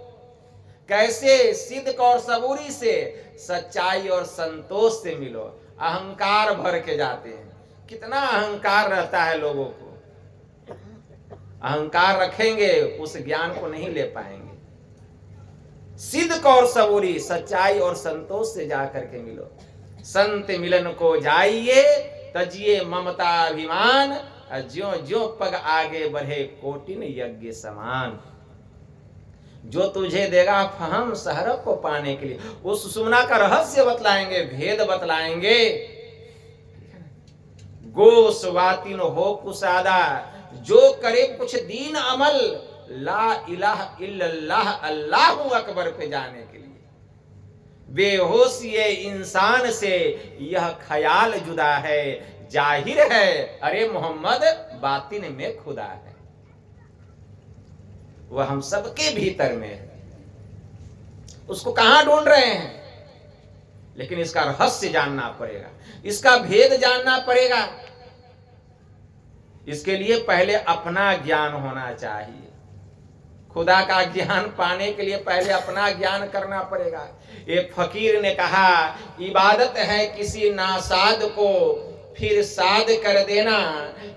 कैसे? सिद्क और सबूरी से, सच्चाई और संतोष से मिलो। अहंकार भर के जाते हैं, कितना अहंकार रहता है लोगों को। अहंकार रखेंगे उस ज्ञान को नहीं ले पाएंगे। सिद्क और सबूरी, सच्चाई और संतोष से जाकर के मिलो। संत मिलन को जाइए, तजिए ममता अभिमान, ज्यों ज्यों पग आगे बढ़े कोटिन यज्ञ समान। जो तुझे देगा फहम सहरक को पाने के लिए, उस सुषुम्ना का रहस्य बतलाएंगे, भेद बतलाएंगे। गो स्वातिन हो कुसादा, जो करे कुछ दीन अमल, ला इलाह इल्लल्लाह अल्लाहु अकबर पे जाने के लिए। बेहोशी इंसान से यह ख्याल जुदा है, जाहिर है अरे मोहम्मद बातिन में खुदा है। वह हम सबके भीतर में है, उसको कहां ढूंढ रहे हैं? लेकिन इसका रहस्य जानना पड़ेगा, इसका भेद जानना पड़ेगा। इसके लिए पहले अपना ज्ञान होना चाहिए। खुदा का ज्ञान पाने के लिए पहले अपना ज्ञान करना पड़ेगा। एक फकीर ने कहा, इबादत है किसी नासाद को फिर साद कर देना,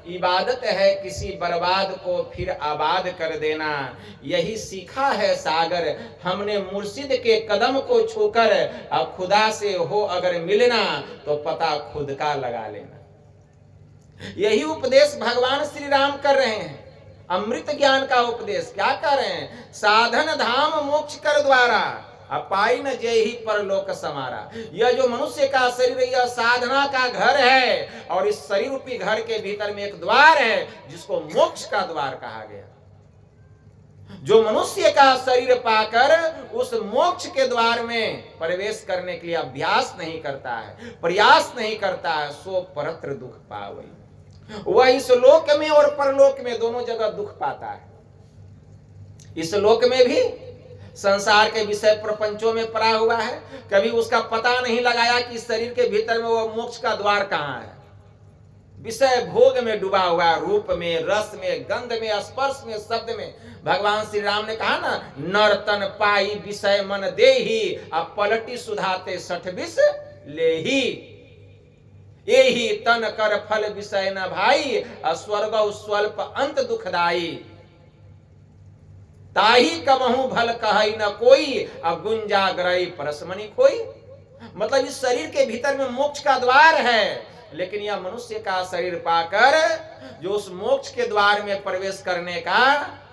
इबादत है किसी बर्बाद को फिर आबाद कर देना। यही सीखा है सागर हमने मुर्शिद के कदम को छूकर, अब खुदा से हो अगर मिलना तो पता खुद का लगा लेना। यही उपदेश भगवान श्री राम कर रहे हैं, अमृत ज्ञान का उपदेश। क्या कर रहे हैं? साधन धाम मोक्ष कर द्वारा, अपाई न जेहि परलोक समारा। यह जो मनुष्य का शरीर, यह साधना का घर है और इस शरीर रूपी घर के भीतर में एक द्वार है जिसको मोक्ष का द्वार कहा गया। जो मनुष्य का शरीर पाकर उस मोक्ष के द्वार में प्रवेश करने के लिए अभ्यास नहीं करता है, प्रयास नहीं करता है, सो परत्र दुख पावई। वह इस लोक में और परलोक में दोनों जगह दुख पाता है। इस लोक में भी संसार के विषय प्रपंचों में पड़ा हुआ है, कभी उसका पता नहीं लगाया कि शरीर के भीतर में वह मोक्ष का द्वार कहाँ है। विषय भोग में डूबा हुआ है, रूप में, रस में, गंध में, स्पर्श में, शब्द में। भगवान श्री राम ने कहा ना, नर तन पाई विषय मन देही, अब पलटी सुधाते 60 विष लेही। एही तन कर फल विषय न भाई, स्वर्ग स्वल्प अंत दुखदाई। ताही कमहु भल कहई न कोई, गुंजा ग्रही परसमणि खोई। मतलब इस शरीर के भीतर में मोक्ष का द्वार है, लेकिन यह मनुष्य का शरीर पाकर जो उस मोक्ष के द्वार में प्रवेश करने का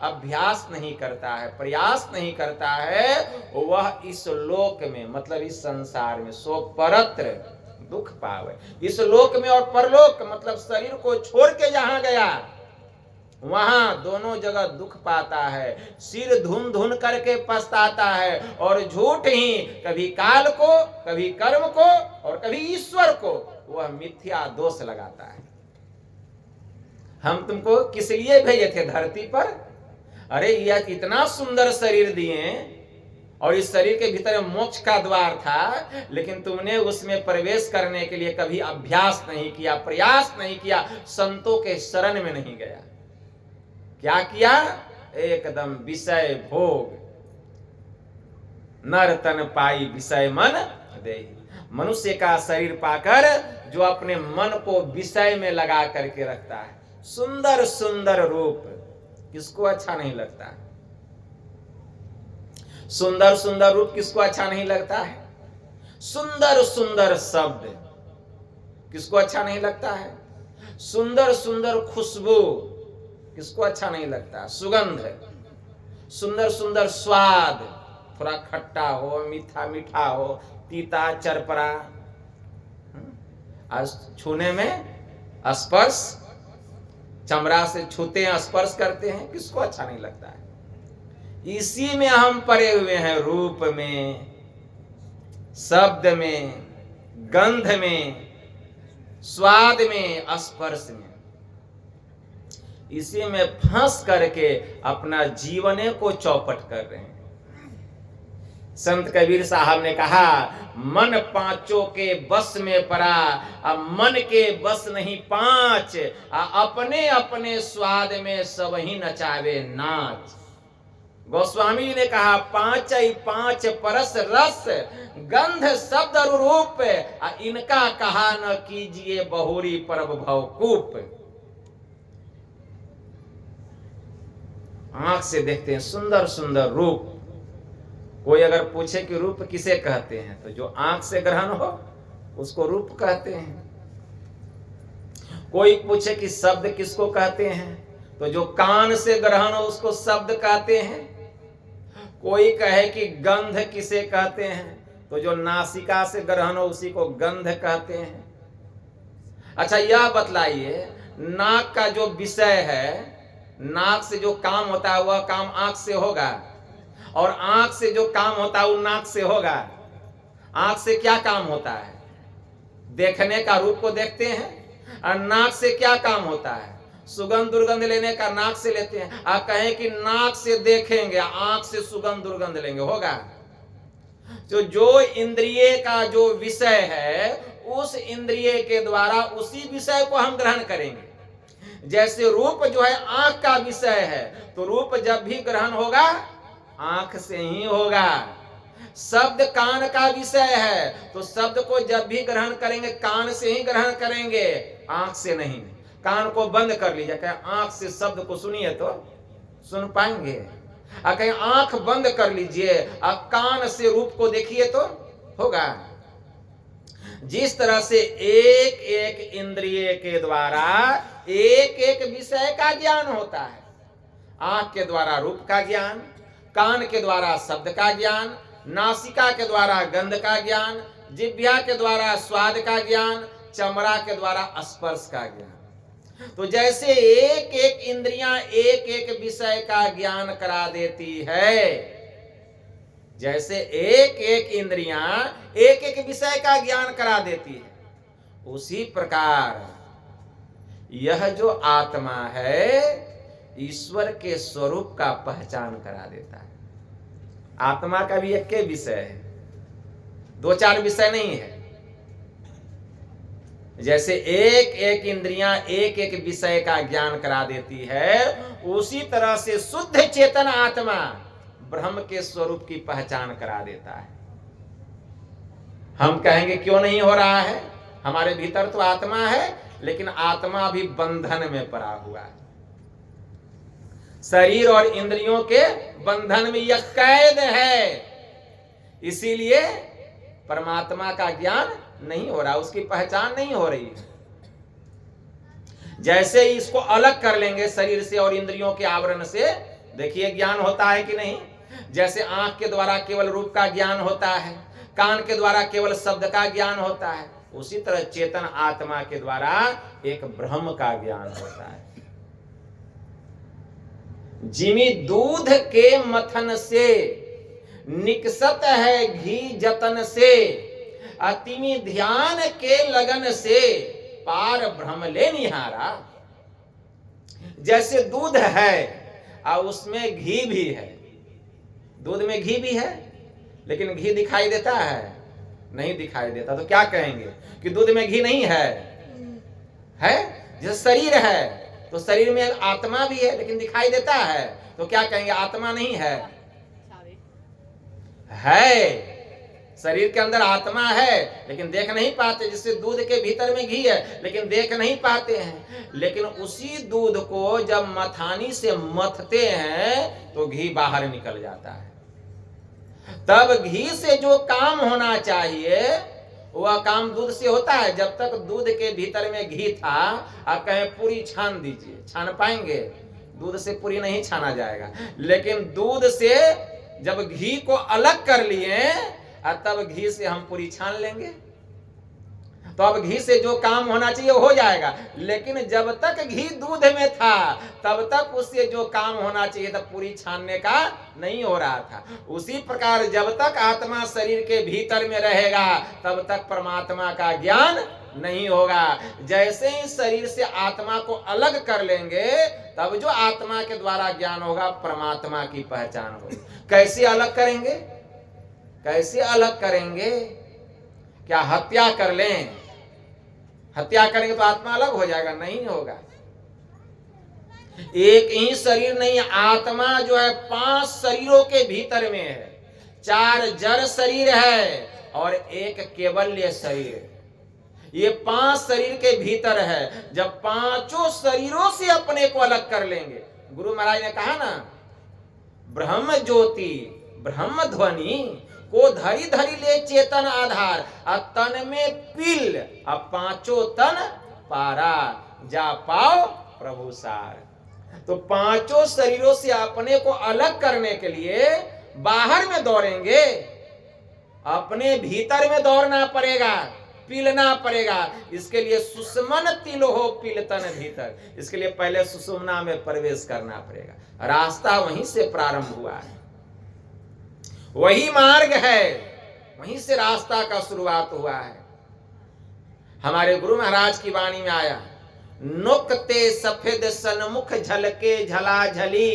अभ्यास नहीं करता है, प्रयास नहीं करता है, वह इस लोक में मतलब इस संसार में सो परत्र दुख पावे। इस लोक में और परलोक मतलब शरीर को छोड़ के जहां गया वहां दोनों जगह दुख पाता है, सिर धुन धुन करके पछताता है, और झूठ ही कभी काल को, कभी कर्म को और कभी ईश्वर को वह मिथ्या दोष लगाता है। हम तुमको किस लिए भेजे थे धरती पर? अरे यह इतना सुंदर शरीर दिए और इस शरीर के भीतर मोक्ष का द्वार था, लेकिन तुमने उसमें प्रवेश करने के लिए कभी अभ्यास नहीं किया, प्रयास नहीं किया, संतों के शरण में नहीं गया। क्या किया? एकदम विषय भोग, नर तन पाई विषय मन देहि। मनुष्य का शरीर पाकर जो अपने मन को विषय में लगा करके रखता है, सुंदर सुंदर रूप, किसको अच्छा नहीं लगता है? सुंदर सुंदर रूप किसको अच्छा नहीं लगता है? सुंदर सुंदर शब्द किसको अच्छा नहीं लगता है? सुंदर सुंदर खुशबू किसको अच्छा नहीं लगता? सुगंध, सुंदर सुंदर स्वाद, थोड़ा खट्टा हो, मीठा मीठा हो, तीता चरपरा, छूने में स्पर्श, चमड़ा से छूते हैं, स्पर्श करते हैं, किसको अच्छा नहीं लगता है? इसी में हम पड़े हुए हैं, रूप में, शब्द में, गंध में, स्वाद में, स्पर्श में। इसी में फंस करके अपना जीवन को चौपट कर रहे हैं। संत कबीर साहब ने कहा, मन पांचों के बस में पड़ा, अब मन के बस नहीं पांच, अपने अपने स्वाद में सब ही नचावे नाच। गोस्वामी जी ने कहा, पांच ही पांच परस रस, गंध शब्द रूप, इनका कहा न कीजिए बहुरी परब भवकूप। आंख से देखते हैं सुंदर सुंदर रूप। कोई अगर पूछे कि रूप किसे कहते हैं, तो जो आंख से ग्रहण हो उसको रूप कहते हैं। कोई पूछे कि शब्द किसको कहते हैं, तो जो कान से ग्रहण हो उसको शब्द कहते हैं। कोई कहे कि गंध किसे कहते हैं, तो जो नासिका से ग्रहण हो उसी को गंध कहते हैं। अच्छा यह बतलाइए, नाक का जो विषय है, नाक से जो काम होता है वह काम आंख से होगा, और आंख से जो काम होता है वो नाक से होगा। आंख से क्या काम होता है? देखने का, रूप को देखते हैं। और नाक से क्या काम होता है? सुगंध दुर्गंध लेने का नाक से लेते हैं। आप कहें कि नाक से देखेंगे, आंख से सुगंध दुर्गंध लेंगे, होगा? तो जो इंद्रिय का जो विषय है, उस इंद्रिय के द्वारा उसी विषय को हम ग्रहण करेंगे। जैसे रूप जो है आंख का विषय है, तो रूप जब भी ग्रहण होगा आंख से ही होगा। शब्द कान का विषय है, तो शब्द को जब भी ग्रहण करेंगे कान से ही ग्रहण करेंगे, आंख से नहीं। कान को बंद कर लीजिए, कहें आंख से शब्द को सुनिए तो सुन पाएंगे। कहें आंख बंद कर लीजिए, कान से रूप को देखिए तो होगा। जिस तरह से एक एक इंद्रिय के द्वारा एक एक विषय का ज्ञान होता है। आंख के द्वारा रूप का ज्ञान, कान के द्वारा शब्द का ज्ञान, नासिका के द्वारा गंध का ज्ञान, जिह्वा के द्वारा स्वाद का ज्ञान, चमड़ा के द्वारा स्पर्श का ज्ञान। तो जैसे एक एक इंद्रियां एक एक विषय का ज्ञान करा देती है, जैसे एक एक इंद्रियां एक एक विषय का ज्ञान करा देती है, उसी प्रकार यह जो आत्मा है ईश्वर के स्वरूप का पहचान करा देता है। आत्मा का भी एक के विषय है, दो चार विषय नहीं है। जैसे एक एक इंद्रियां एक एक विषय का ज्ञान करा देती है, उसी तरह से शुद्ध चेतन आत्मा ब्रह्म के स्वरूप की पहचान करा देता है। हम कहेंगे क्यों नहीं हो रहा है? हमारे भीतर तो आत्मा है, लेकिन आत्मा भी बंधन में पड़ा हुआ है। शरीर और इंद्रियों के बंधन में यह कैद है, इसीलिए परमात्मा का ज्ञान नहीं हो रहा, उसकी पहचान नहीं हो रही। जैसे ही इसको अलग कर लेंगे शरीर से और इंद्रियों के आवरण से, देखिए ज्ञान होता है कि नहीं। जैसे आंख के द्वारा केवल रूप का ज्ञान होता है, कान के द्वारा केवल शब्द का ज्ञान होता है, उसी तरह चेतन आत्मा के द्वारा एक ब्रह्म का ज्ञान होता है। जिमी दूध के मथन से निकसत है घी जतन से, अतिमी ध्यान के लगन से पार ब्रह्म ले निहारा। जैसे दूध है और उसमें घी भी है, दूध में घी भी है, लेकिन घी दिखाई देता है? नहीं दिखाई देता। तो क्या कहेंगे कि दूध में घी नहीं है? है। जैसे शरीर है तो शरीर में आत्मा भी है, लेकिन दिखाई देता है, तो क्या कहेंगे? आत्मा नहीं है? है। शरीर के अंदर आत्मा है, लेकिन देख नहीं पाते। जिससे दूध के भीतर में घी है, लेकिन देख नहीं पाते हैं। लेकिन उसी दूध को जब मथानी से मथते हैं तो घी बाहर निकल जाता है। तब घी से जो काम होना चाहिए वह काम दूध से होता है। जब तक दूध के भीतर में घी था, आप कहें पूरी छान दीजिए, छान पाएंगे? दूध से पूरी नहीं छाना जाएगा। लेकिन दूध से जब घी को अलग कर लिए तब घी से हम पूरी छान लेंगे। तो अब घी से जो काम होना चाहिए हो जाएगा। लेकिन जब तक घी दूध में था तब तक उससे जो काम होना चाहिए था पूरी छानने का नहीं हो रहा था। उसी प्रकार जब तक आत्मा शरीर के भीतर में रहेगा तब तक परमात्मा का ज्ञान नहीं होगा। जैसे ही शरीर से आत्मा को अलग कर लेंगे तब जो आत्मा के द्वारा ज्ञान होगा परमात्मा की पहचान होगी। कैसे अलग करेंगे? कैसे अलग करेंगे? क्या हत्या कर लें? हत्या करेंगे तो आत्मा अलग हो जाएगा? नहीं होगा। एक ही शरीर नहीं, आत्मा जो है 5 शरीरों के भीतर में है। 4 जड़ शरीर है और एक केवल्य शरीर। ये 5 शरीर के भीतर है। जब 5 शरीरों से अपने को अलग कर लेंगे, गुरु महाराज ने कहा ना, ब्रह्म ज्योति ब्रह्म ध्वनि को धरी धरी ले चेतन आधार, तन में पिल 5 तन पारा, जा पाओ प्रभु सार। तो 5 शरीरों से अपने को अलग करने के लिए बाहर में दौड़ेंगे, अपने भीतर में दौड़ना पड़ेगा, पिलना पड़ेगा। इसके लिए सुषमन तिल हो पिल तन भीतर। इसके लिए पहले सुषुम्ना में प्रवेश करना पड़ेगा। रास्ता वहीं से प्रारंभ हुआ है, वही मार्ग है, वहीं से रास्ता का शुरुआत हुआ है। हमारे गुरु महाराज की वाणी में आया, नुकते सफेद सन्मुख झलके झलाझली,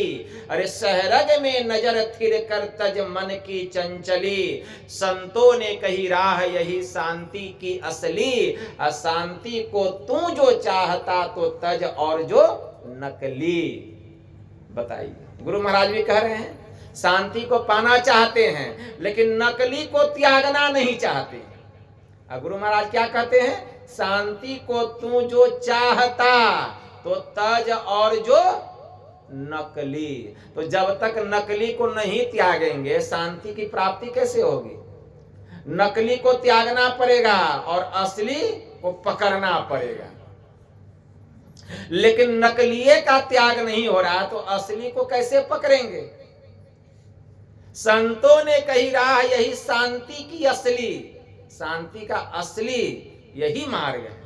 अरे सहरग में नजर थिर कर तज मन की चंचली। संतों ने कही राह यही शांति की असली, अशांति को तू जो चाहता तो तज और जो नकली। बताइए, गुरु महाराज भी कह रहे हैं शांति को पाना चाहते हैं लेकिन नकली को त्यागना नहीं चाहते। अब गुरु महाराज क्या कहते हैं? शांति को तू जो चाहता तो तज और जो नकली। तो जब तक नकली को नहीं त्यागेंगे शांति की प्राप्ति कैसे होगी? नकली को त्यागना पड़ेगा और असली को पकड़ना पड़ेगा। लेकिन नकलीये का त्याग नहीं हो रहा तो असली को कैसे पकड़ेंगे? संतों ने कही राह यही शांति की असली, शांति का असली यही मार्ग है।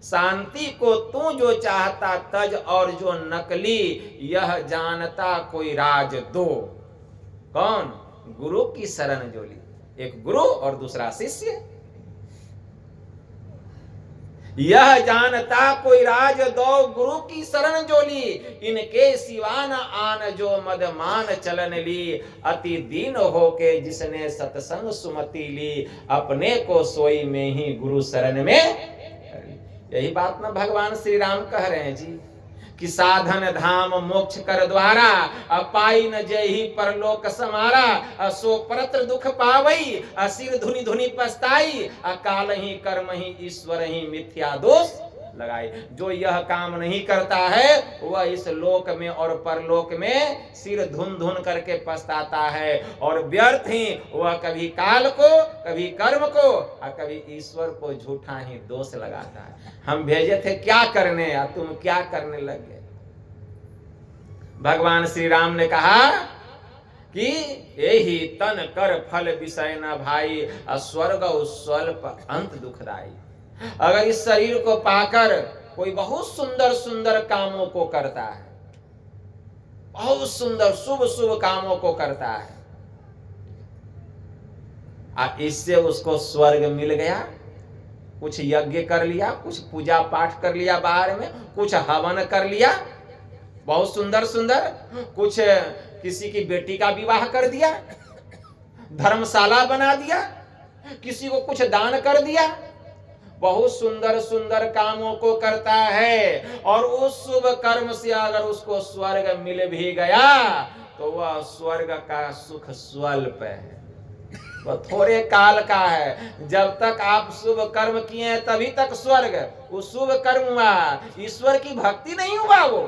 शांति को तू जो चाहता तज और जो नकली, यह जानता कोई राज दो। कौन? गुरु की शरण जो ली। एक गुरु और दूसरा शिष्य। यह जानता कोई राज दो गुरु की शरण जो ली, इनके सिवान आन जो मद मान चलन ली। अति दीन हो के जिसने सत्संग सुमति ली, अपने को सोई में ही गुरु शरण में। यही बात ना भगवान श्री राम कह रहे हैं जी, कि साधन धाम मोक्ष कर द्वारा, पाई न जय ही परलोक समारा। सो परत्र दुख पावई, सिर धुनि धुनि पछताई। काल ही कर्म ही ईश्वर ही मिथ्या दोष लगाई। जो यह काम नहीं करता है वह इस लोक में और परलोक में सिर धुन धुन करके पछताता है, और व्यर्थ ही वह कभी काल को, कभी कर्म को और कभी ईश्वर को झूठा ही दोष लगाता है। हम भेजे थे क्या करने, या तुम क्या करने लग गए। भगवान श्री राम ने कहा कि यही तन कर फल विषय न भाई, स्वर्ग स्वल्प अंत दुखदाई। अगर इस शरीर को पाकर कोई बहुत सुंदर सुंदर कामों को करता है, बहुत सुंदर शुभ शुभ कामों को करता है, इससे उसको स्वर्ग मिल गया, कुछ यज्ञ कर लिया, कुछ पूजा पाठ कर लिया, बाहर में कुछ हवन कर लिया, बहुत सुंदर सुंदर, कुछ किसी की बेटी का विवाह कर दिया, धर्मशाला बना दिया, किसी को कुछ दान कर दिया, बहुत सुंदर सुंदर कामों को करता है, और उस शुभ कर्म से अगर उसको स्वर्ग मिल भी गया तो वह स्वर्ग का सुख स्वल्प है, वह थोड़े काल का है। जब तक आप शुभ कर्म किए हैं तभी तक स्वर्ग, वो शुभ कर्म हुआ, ईश्वर की भक्ति नहीं हुआ। वो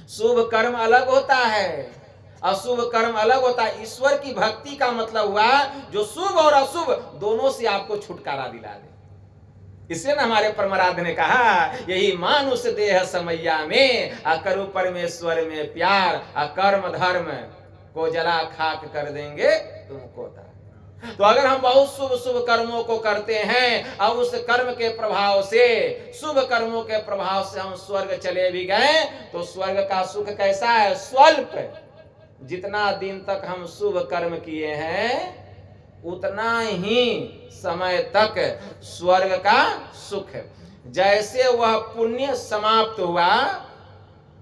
शुभ कर्म अलग होता है, अशुभ कर्म अलग होता है। ईश्वर की भक्ति का मतलब हुआ जो शुभ और अशुभ दोनों से आपको छुटकारा दिला दे। इसलिए ना हमारे परमाराध्य ने कहा, यही मानुष देह समैया में, करो परमेश्वर में प्यार, कर्म धर्म को जला खाक कर देंगे तुमको तार। तो अगर हम बहुत शुभ शुभ कर्मों को करते हैं और उस कर्म के प्रभाव से, शुभ कर्मों के प्रभाव से हम स्वर्ग चले भी गए, तो स्वर्ग का सुख कैसा है? स्वल्प। जितना दिन तक हम शुभ कर्म किए हैं उतना ही समय तक स्वर्ग का सुख है। जैसे वह पुण्य समाप्त हुआ,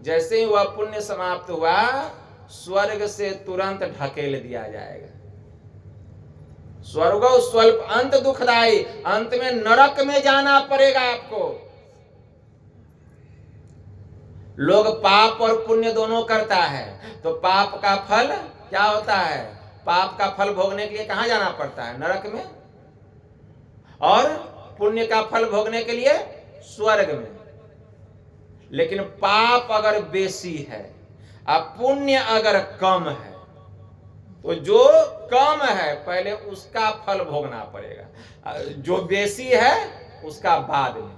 जैसे ही वह पुण्य समाप्त हुआ, स्वर्ग से तुरंत ढकेल दिया जाएगा। स्वर्ग स्वल्प अंत दुखदाई, अंत में नरक में जाना पड़ेगा आपको। लोग पाप और पुण्य दोनों करता है, तो पाप का फल क्या होता है? पाप का फल भोगने के लिए कहां जाना पड़ता है? नरक में। और पुण्य का फल भोगने के लिए स्वर्ग में। लेकिन पाप अगर बेसी है और पुण्य अगर कम है, तो जो कम है पहले उसका फल भोगना पड़ेगा, जो बेसी है उसका बाद में।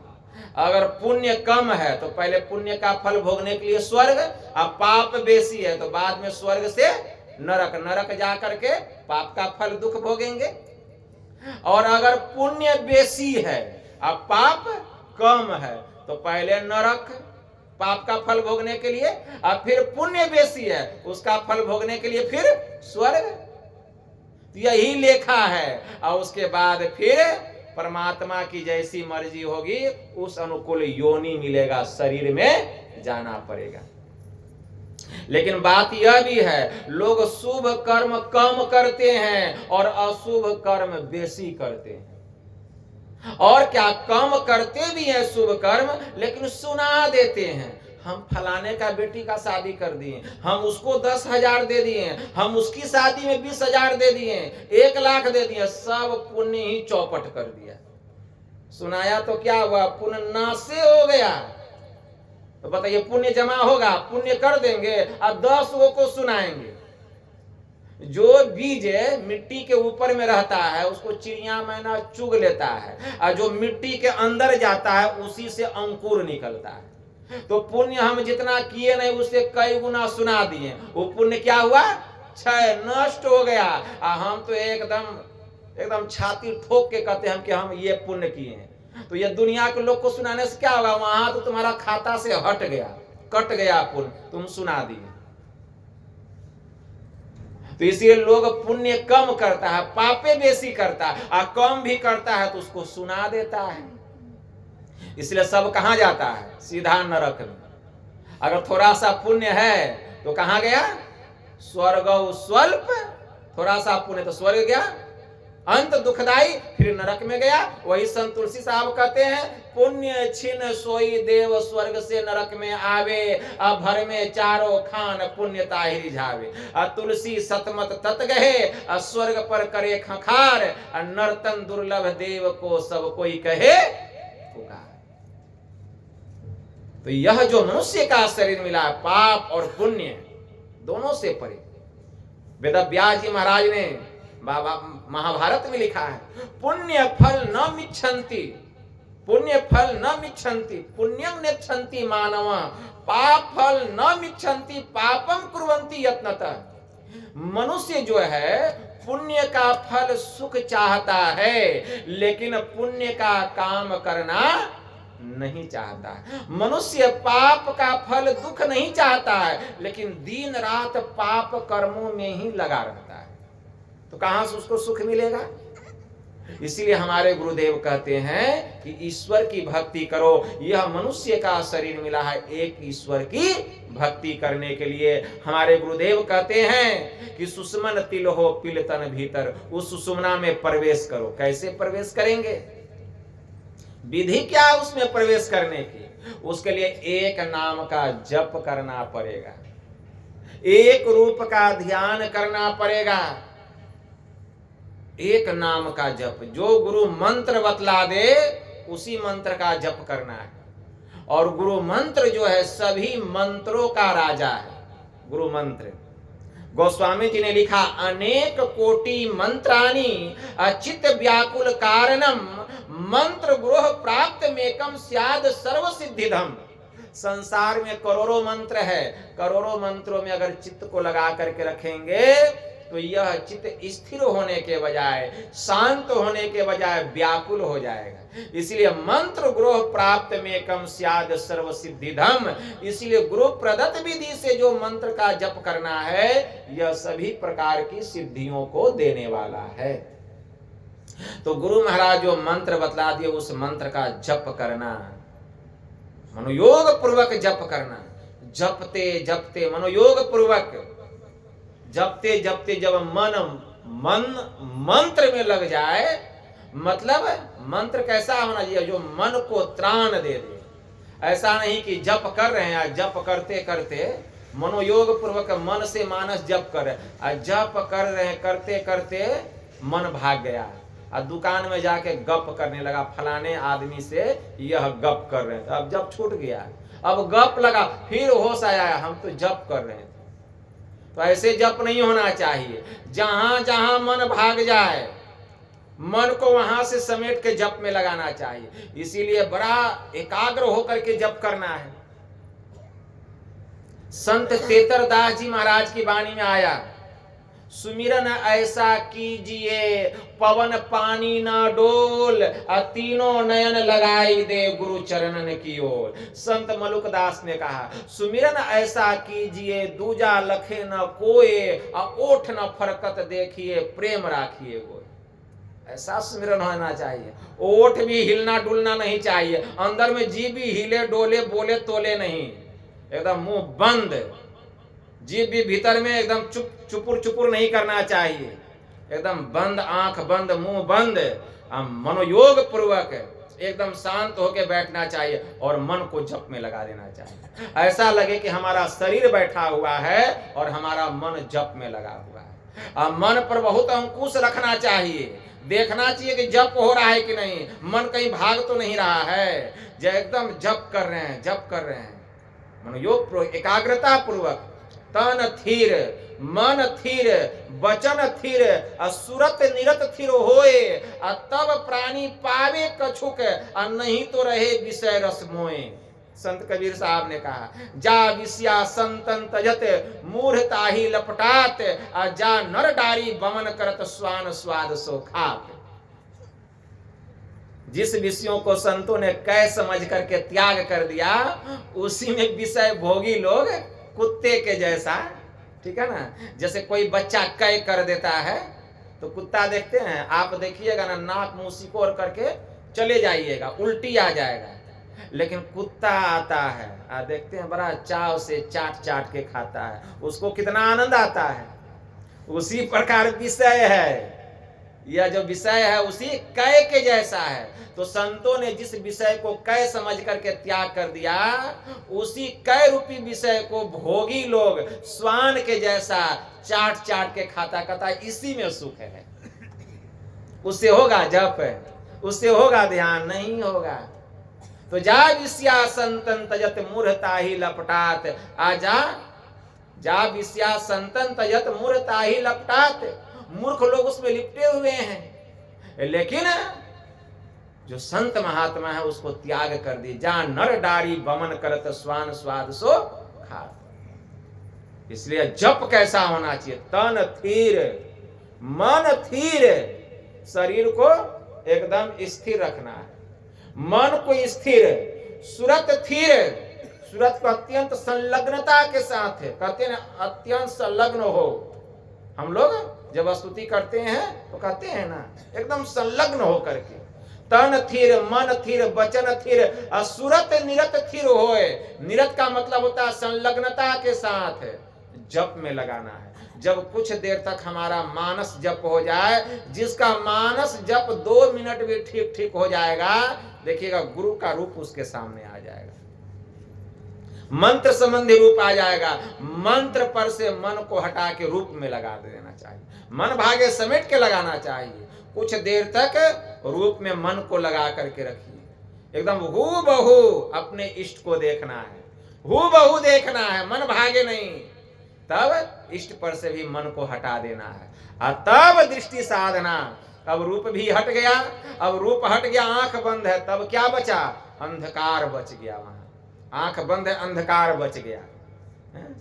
अगर पुण्य कम है तो पहले पुण्य का फल भोगने के लिए स्वर्ग, और पाप बेसी है तो बाद में स्वर्ग से नरक, नरक जा करके पाप का फल दुख भोगेंगे। और अगर पुण्य बेसी है और पाप कम है तो पहले नरक पाप का फल भोगने के लिए, और फिर पुण्य बेसी है उसका फल भोगने के लिए फिर स्वर्ग। तो यही लेखा है, और उसके बाद फिर परमात्मा की जैसी मर्जी होगी उस अनुकूल योनि मिलेगा, शरीर में जाना पड़ेगा। लेकिन बात यह भी है, लोग शुभ कर्म कम करते हैं और अशुभ कर्म बेसी करते हैं। और क्या, कम करते भी हैं शुभ कर्म, लेकिन सुना देते हैं, हम फलाने का बेटी का शादी कर दिए, हम उसको 10,000 दे दिए, हम उसकी शादी में 20,000 दे दिए, 1 लाख दे दिए, सब पुण्य ही चौपट कर दिया। सुनाया तो क्या हुआ? पुण्य नाशे हो गया। तो बताइए, पुण्य जमा होगा, पुण्य कर देंगे और 10 को सुनाएंगे। जो बीज मिट्टी के ऊपर में रहता है उसको चिड़िया मैना चुग लेता है, और जो मिट्टी के अंदर जाता है उसी से अंकुर निकलता है। तो पुण्य हम जितना किए नहीं उससे कई गुना सुना दिए, वो पुण्य क्या हुआ? क्षय, नष्ट हो गया। हम तो एकदम छाती ठोक के कहते हैं कि हम ये पुण्य किए हैं। तो ये दुनिया के लोग को सुनाने से क्या होगा? वहां तो तुम्हारा खाता से हट गया, कट गया पुण्य, तुम सुना दिए। तो इसलिए लोग पुण्य कम करता है, पापे बेसी करता है, और कम भी करता है तो उसको सुना देता है। इसलिए सब कहां जाता है? सीधा नरक में। अगर थोड़ा सा पुण्य है तो कहां गया? स्वर्ग स्वल्प, थोड़ा सा पुण्य तो स्वर्ग गया, अंत दुखदाई, फिर नरक में गया। वही संत तुलसी साहब कहते हैं, पुण्य छिन सोई देव स्वर्ग से नरक में आवे, अब भर में चारों खान पुण्य ताहिरी जावे। तुलसी सतमत तत गहे, स्वर्ग पर करे खखार, नर्तन दुर्लभ देव को सब कोई कहे पुकार। तो यह जो मनुष्य का शरीर मिला, पाप और पुण्य दोनों से परे। वेदव्यास जी महाराज ने बाबा महाभारत में लिखा है, पुण्य फल न मिच्छन्ति, पुण्य फल न मिच्छन्ति पुण्यं नेच्छन्ति मानव, पाप फल न मिच्छन्ति पापम कुर्वन्ति यत्नतः। मनुष्य जो है पुण्य का फल सुख चाहता है, लेकिन पुण्य का काम करना नहीं चाहता। मनुष्य पाप का फल दुख नहीं चाहता है, लेकिन दिन रात पाप कर्मों में ही लगा रहता है। तो कहां से उसको सुख मिलेगा? इसीलिए हमारे गुरुदेव कहते हैं कि ईश्वर की भक्ति करो। यह मनुष्य का शरीर मिला है एक ईश्वर की भक्ति करने के लिए। हमारे गुरुदेव कहते हैं कि सुषुमन तिल हो पिल तन भीतर, उस सुषुम्ना में प्रवेश करो। कैसे प्रवेश करेंगे? विधि क्या है उसमें प्रवेश करने की? उसके लिए एक नाम का जप करना पड़ेगा, एक रूप का ध्यान करना पड़ेगा, एक नाम का जप। जो गुरु मंत्र बतला दे उसी मंत्र का जप करना है। और गुरु मंत्र जो है सभी मंत्रों का राजा है, गुरु मंत्र। गोस्वामी जी ने लिखा, अनेक कोटि मंत्राणी अचित व्याकुल कारणम, मंत्र गृह प्राप्त मेकम स्याद सर्व सिद्धिधम। संसार में करोड़ों मंत्र है, करोड़ों मंत्रों में अगर चित्त को लगा करके रखेंगे तो यह चित्त स्थिर होने के बजाय, शांत होने के बजाय व्याकुल हो जाएगा। इसलिए मंत्र गृह प्राप्त में कम स्याद सर्व सिद्धिधम। इसलिए गुरु प्रदत्त विधि से जो मंत्र का जप करना है, यह सभी प्रकार की सिद्धियों को देने वाला है। तो गुरु महाराज जो मंत्र बतला दिए उस मंत्र का जप करना, मनोयोग पूर्वक जप करना। जपते जपते मनोयोग पूर्वक जपते जपते जब मन मंत्र में लग जाए, मतलब मंत्र कैसा होना चाहिए? जो मन को त्राण दे दे। ऐसा नहीं कि जप कर रहे हैं, जप करते करते मनोयोग पूर्वक मन से मानस जप कर रहे, जप कर रहे हैं करते करते मन भाग गया और दुकान में जाके गप करने लगा, फलाने आदमी से यह गप कर रहे हैं। तो अब जप छूट गया, अब गप लगा, फिर होश आया हम तो जप कर रहे थे। तो ऐसे जप नहीं होना चाहिए। जहां जहां मन भाग जाए, मन को वहां से समेट के जप में लगाना चाहिए। इसीलिए बड़ा एकाग्र होकर के जप करना है। संत तेतरदास जी महाराज की वाणी में आया, सुमिरन ऐसा कीजिए पवन पानी न डोल, तीनों नयन लगाई दे गुरु चरणन की ओर। संत मलुकदास ने कहा, सुमिरन ऐसा कीजिए दूजा लखे न कोए, ओठ न फरकत देखिए प्रेम राखिए गोय। ऐसा सुमिरन होना चाहिए। ओठ भी हिलना डुलना नहीं चाहिए, अंदर में जीभ भी हिले डोले बोले तोले नहीं, एकदम मुंह बंद, जीभ भी भीतर में एकदम चुपुर चुपुर नहीं करना चाहिए, एकदम बंद आंख बंद मुंह बंद, मनोयोग पूर्वक एकदम शांत होकर बैठना चाहिए और मन को जप में लगा देना चाहिए। ऐसा लगे कि हमारा शरीर बैठा हुआ है और हमारा मन जप में लगा हुआ है। मन पर बहुत अंकुश रखना चाहिए, देखना चाहिए कि जप हो रहा है कि नहीं, मन कहीं भाग तो नहीं रहा है। जो एकदम जप कर रहे हैं, जप कर रहे हैं मनोयोग एकाग्रता पूर्वक, तन थीर मन थीर वचन थीर, सुरत निरत थीर होए, तब प्राणी पावे कछुक, नहीं तो रहे विषय रस मोए। संत कबीर साहब ने कहा, जा विषया संतन तजत मूढ़ता ही लपटात, जा नर डारी बमन करत स्वान स्वाद सो खात। जिस विषयों को संतों ने कै समझ करके त्याग कर दिया, उसी में विषय भोगी लोग कुत्ते के जैसा ठीक है ना। जैसे कोई बच्चा कै कर देता है तो कुत्ता देखते हैं, आप देखिएगा ना, नाक मुंह सिकोड़ करके चले जाइएगा, उल्टी आ जाएगा। लेकिन कुत्ता आता है देखते हैं बड़ा चाव से चाट चाट के खाता है, उसको कितना आनंद आता है। उसी प्रकार विषय है, यह जो विषय है उसी कै के जैसा है। तो संतों ने जिस विषय को कै समझ करके त्याग कर दिया, उसी कै रूपी विषय को भोगी लोग स्वान के जैसा चाट चाट के खाता खाता, इसी में सुख है। उससे होगा जप, उससे होगा ध्यान, नहीं होगा। तो जा विषया संतन तजत मूर्ता ही लपटात, जा विषया संतन तजत मूर्ता ही लपटात। मूर्ख लोग उसमें लिपटे हुए हैं, लेकिन जो संत महात्मा है उसको त्याग कर दी। जहां नर डारी बमन करत स्वान स्वाद सो खात। इसलिए जप कैसा होना चाहिए, तन थीर मन थीर, शरीर को एकदम स्थिर रखना है, मन को स्थिर, सूरत थीर, सूरत को अत्यंत संलग्नता के साथ है, कहते हैं अत्यंत संलग्न हो। हम लोग जब स्तुति करते हैं तो कहते हैं ना एकदम संलग्न हो करके, तन थीर मन थीर वचन थीर सूरत निरत थीर होए। निरत का मतलब होता है संलग्नता के साथ जप में लगाना है। जब कुछ देर तक हमारा मानस जप हो जाए, जिसका मानस जप 2 मिनट भी ठीक ठीक हो जाएगा, देखिएगा गुरु का रूप उसके सामने आ जाएगा, मंत्र संबंधी रूप आ जाएगा। मंत्र पर से मन को हटा के रूप में लगा देना चाहिए, मन भागे समेट के लगाना चाहिए। कुछ देर तक रूप में मन को लगा करके रखिए, एकदम हूबहू अपने इष्ट को देखना है, हूबहू देखना है, मन भागे नहीं। तब इष्ट पर से भी मन को हटा देना है, और तब दृष्टि साधना। अब रूप भी हट गया, अब रूप हट गया, आंख बंद है, तब क्या बचा, अंधकार बच गया। वहां आंख बंद है, अंधकार बच गया।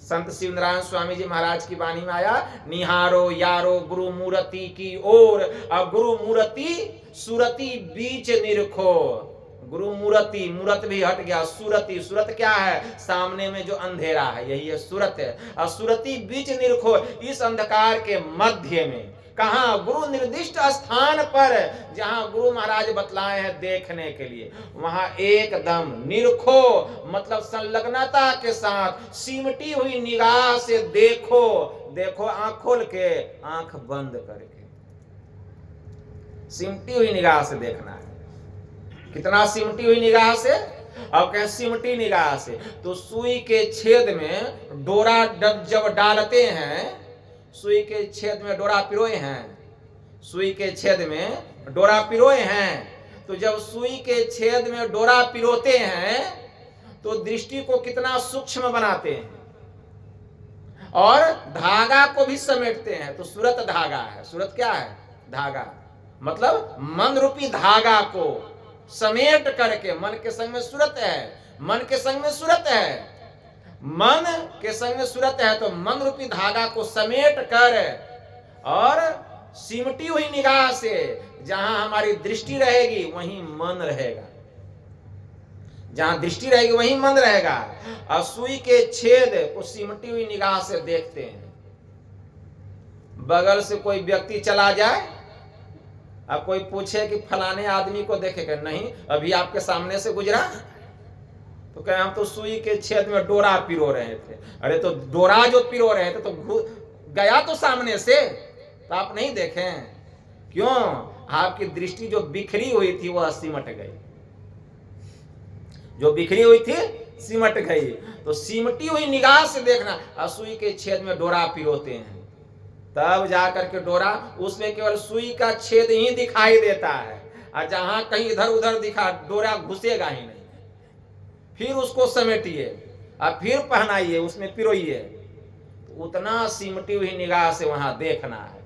संत शिव नारायण स्वामी जी महाराज की वाणी में आया, निहारो यारो गुरु मूर्ति की ओर, अब गुरु मूर्ति सुरति बीच निरखो। गुरु मूर्ति, मूर्त भी हट गया, सुरति, सुरत क्या है, सामने में जो अंधेरा है यही है सूरत है। और सुरति बीच निरखो, इस अंधकार के मध्य में, कहा, गुरु निर्दिष्ट स्थान पर जहां गुरु महाराज बतलाए हैं देखने के लिए, वहां एकदम निरखो, मतलब संलग्नता के साथ सिमटी हुई निगाह से देखो। देखो आंख खोल के, आंख बंद करके, सिमटी हुई निगाह से देखना है। कितना सिमटी हुई निगाह से, अब कहें सिमटी निगाह से, तो सुई के छेद में डोरा जब डालते हैं, सुई के छेद में डोरा पिरोए हैं, सुई के छेद में डोरा पिरोए हैं, तो जब सुई के छेद में डोरा पिरोते हैं तो दृष्टि को कितना सूक्ष्म बनाते हैं, और धागा को भी समेटते हैं। तो सूरत धागा है, सूरत क्या है, धागा, मतलब मन रूपी धागा को समेट करके, मन के संग में सूरत है, मन के संग में सूरत है, मन के संग में सूरत है, तो मन रूपी धागा को समेट कर और सिमटी हुई निगाह से जहां हमारी दृष्टि रहेगी वहीं मन रहेगा, जहां दृष्टि रहेगी वहीं मन रहेगा। और सुई के छेद को सिमटी हुई निगाह से देखते हैं। बगल से कोई व्यक्ति चला जाए, अब कोई पूछे कि फलाने आदमी को देखेगा, नहीं अभी आपके सामने से गुजरा, तो कहे हम तो सुई के छेद में डोरा पिरो रहे थे। अरे तो डोरा जो पिरो रहे थे तो गया तो सामने से, तो आप नहीं देखें, क्यों, आपकी दृष्टि जो बिखरी हुई थी वह सिमट गई, जो बिखरी हुई थी सिमट गई। तो सिमटी हुई निगाह से देखना। सुई के छेद में डोरा पिरोते हैं, तब जाकर के डोरा, उसमें केवल सुई का छेद ही दिखाई देता है, और जहां कहीं इधर उधर दिखा डोरा घुसेगा ही नहीं। फिर उसको समेटिए और फिर पहनाइए, उसमें पिरोइए, तो उतना सिमटी हुई निगाह से वहां देखना है।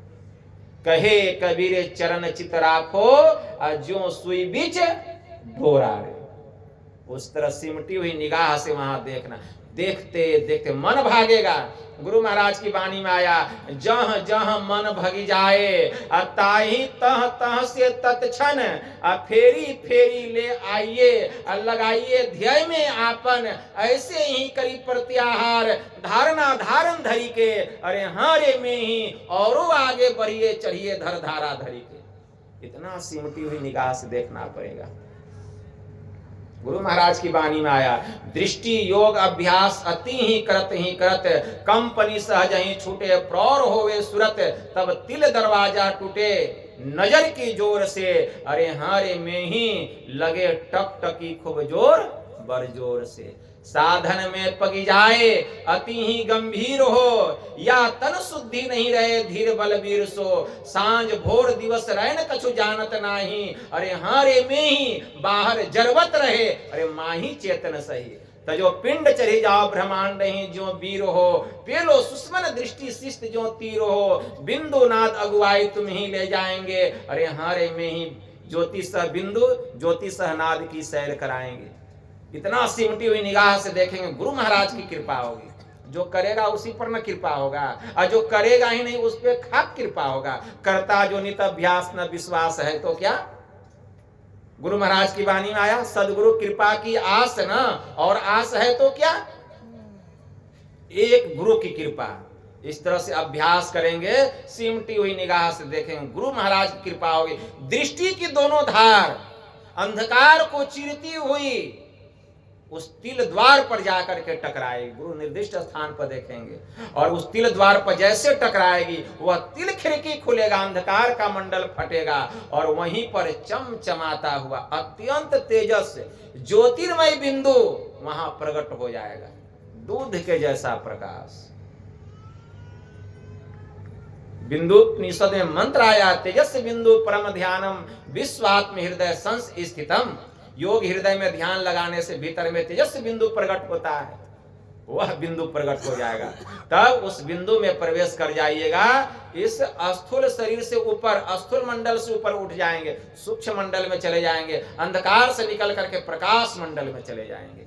कहे कबीर चरण चित राखो, और जो सुई बीच डोरा रे, उस तरह सिमटी हुई निगाह से वहां देखना। देखते देखते मन भागेगा। गुरु महाराज की वाणी में आया, जह जह मन भगी जाए ताही तह तह से तत्क्षण फेरी फेरी ले आइए, लगाइए ध्यय में आपन, ऐसे ही करी प्रत्याहार, धारणा धारण धरी के, अरे हाँ रे में ही औरों आगे बढ़िए चढ़िए धर धारा धरी के। इतना सिमटी हुई निगाह से देखना पड़ेगा। गुरु महाराज की वाणी में आया, दृष्टि योग अभ्यास अति ही करत कंपनी सहज ही छूटे, प्रौर होवे सुरत, तब तिल दरवाजा टूटे, नजर की जोर से, अरे हाँ रे में ही लगे टक टकी खूब जोर बर जोर से। साधन में पगी जाए अति ही गंभीर हो, या तन शुद्धि नहीं रहे धीर बलबीर सो, सांझ भोर दिवस रैन कछु जानत नाही, अरे हाँ रे में ही बाहर जरवत रहे, अरे माही चेतन सही, तजो पिंड चढ़ी जाओ ब्रह्मांड ही जो वीर हो, पेलो सुस्मन दृष्टि शिष्ट जो तीर हो, बिंदु नाद अगुवाई तुम ही ले जाएंगे, अरे हाँ रे में ही ज्योति सह बिंदु ज्योति सह नाद की सैर कराएंगे। इतना सिमटी हुई निगाह से देखेंगे, गुरु महाराज की कृपा होगी। जो करेगा उसी पर न कृपा होगा, और जो करेगा ही नहीं उस पर खाक कृपा होगा। करता जो नित अभ्यास न विश्वास है तो क्या। गुरु महाराज की वाणी में आया, सदगुरु कृपा की आस न, और आस है तो क्या, एक गुरु की कृपा। इस तरह से अभ्यास करेंगे, सिमटी हुई निगाह से देखेंगे, गुरु महाराज की कृपा होगी। दृष्टि की दोनों धार अंधकार को चीरती हुई उस तिल द्वार पर जाकर के टकराएगी। गुरु निर्दिष्ट स्थान पर देखेंगे, और उस तिल द्वार पर जैसे टकराएगी वह तिल खिड़की खुलेगा, अंधकार का मंडल फटेगा, और वहीं पर चमचमाता हुआ अत्यंत तेजस ज्योतिर्मय बिंदु वहां प्रकट हो जाएगा, दूध के जैसा प्रकाश। बिंदु उपनिषद में मंत्र आया, तेजस बिंदु परम ध्यानम विश्वात्म हृदय संस्थितम। योग हृदय में ध्यान लगाने से भीतर में तेजस बिंदु प्रकट होता है, वह बिंदु प्रकट हो जाएगा। तब उस बिंदु में प्रवेश कर जाइएगा, इस स्थूल शरीर से ऊपर, स्थूल मंडल से ऊपर उठ जाएंगे, सूक्ष्म मंडल में चले जाएंगे, अंधकार से निकल करके प्रकाश मंडल में चले जाएंगे।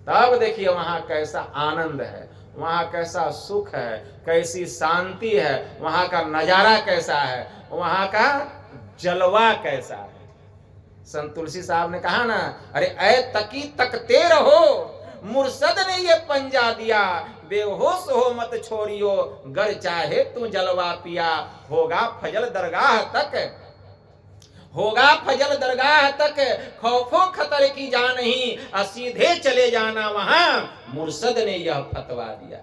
तब देखिए वहां कैसा आनंद है, वहां कैसा सुख है, कैसी शांति है, वहां का नजारा कैसा है, वहां का जलवा कैसा है। संत तुलसी साहब ने कहा ना, अरे ऐ तकी तकते रहो, मुर्शद ने ये पंजा दिया, बेहोश हो मत छोड़ियो, गर चाहे तू जलवा पिया, होगा फजल दरगाह तक, होगा फजल दरगाह तक, खौफो खतर की जा नहीं, सीधे चले जाना वहां, मुर्शद ने यह फतवा दिया।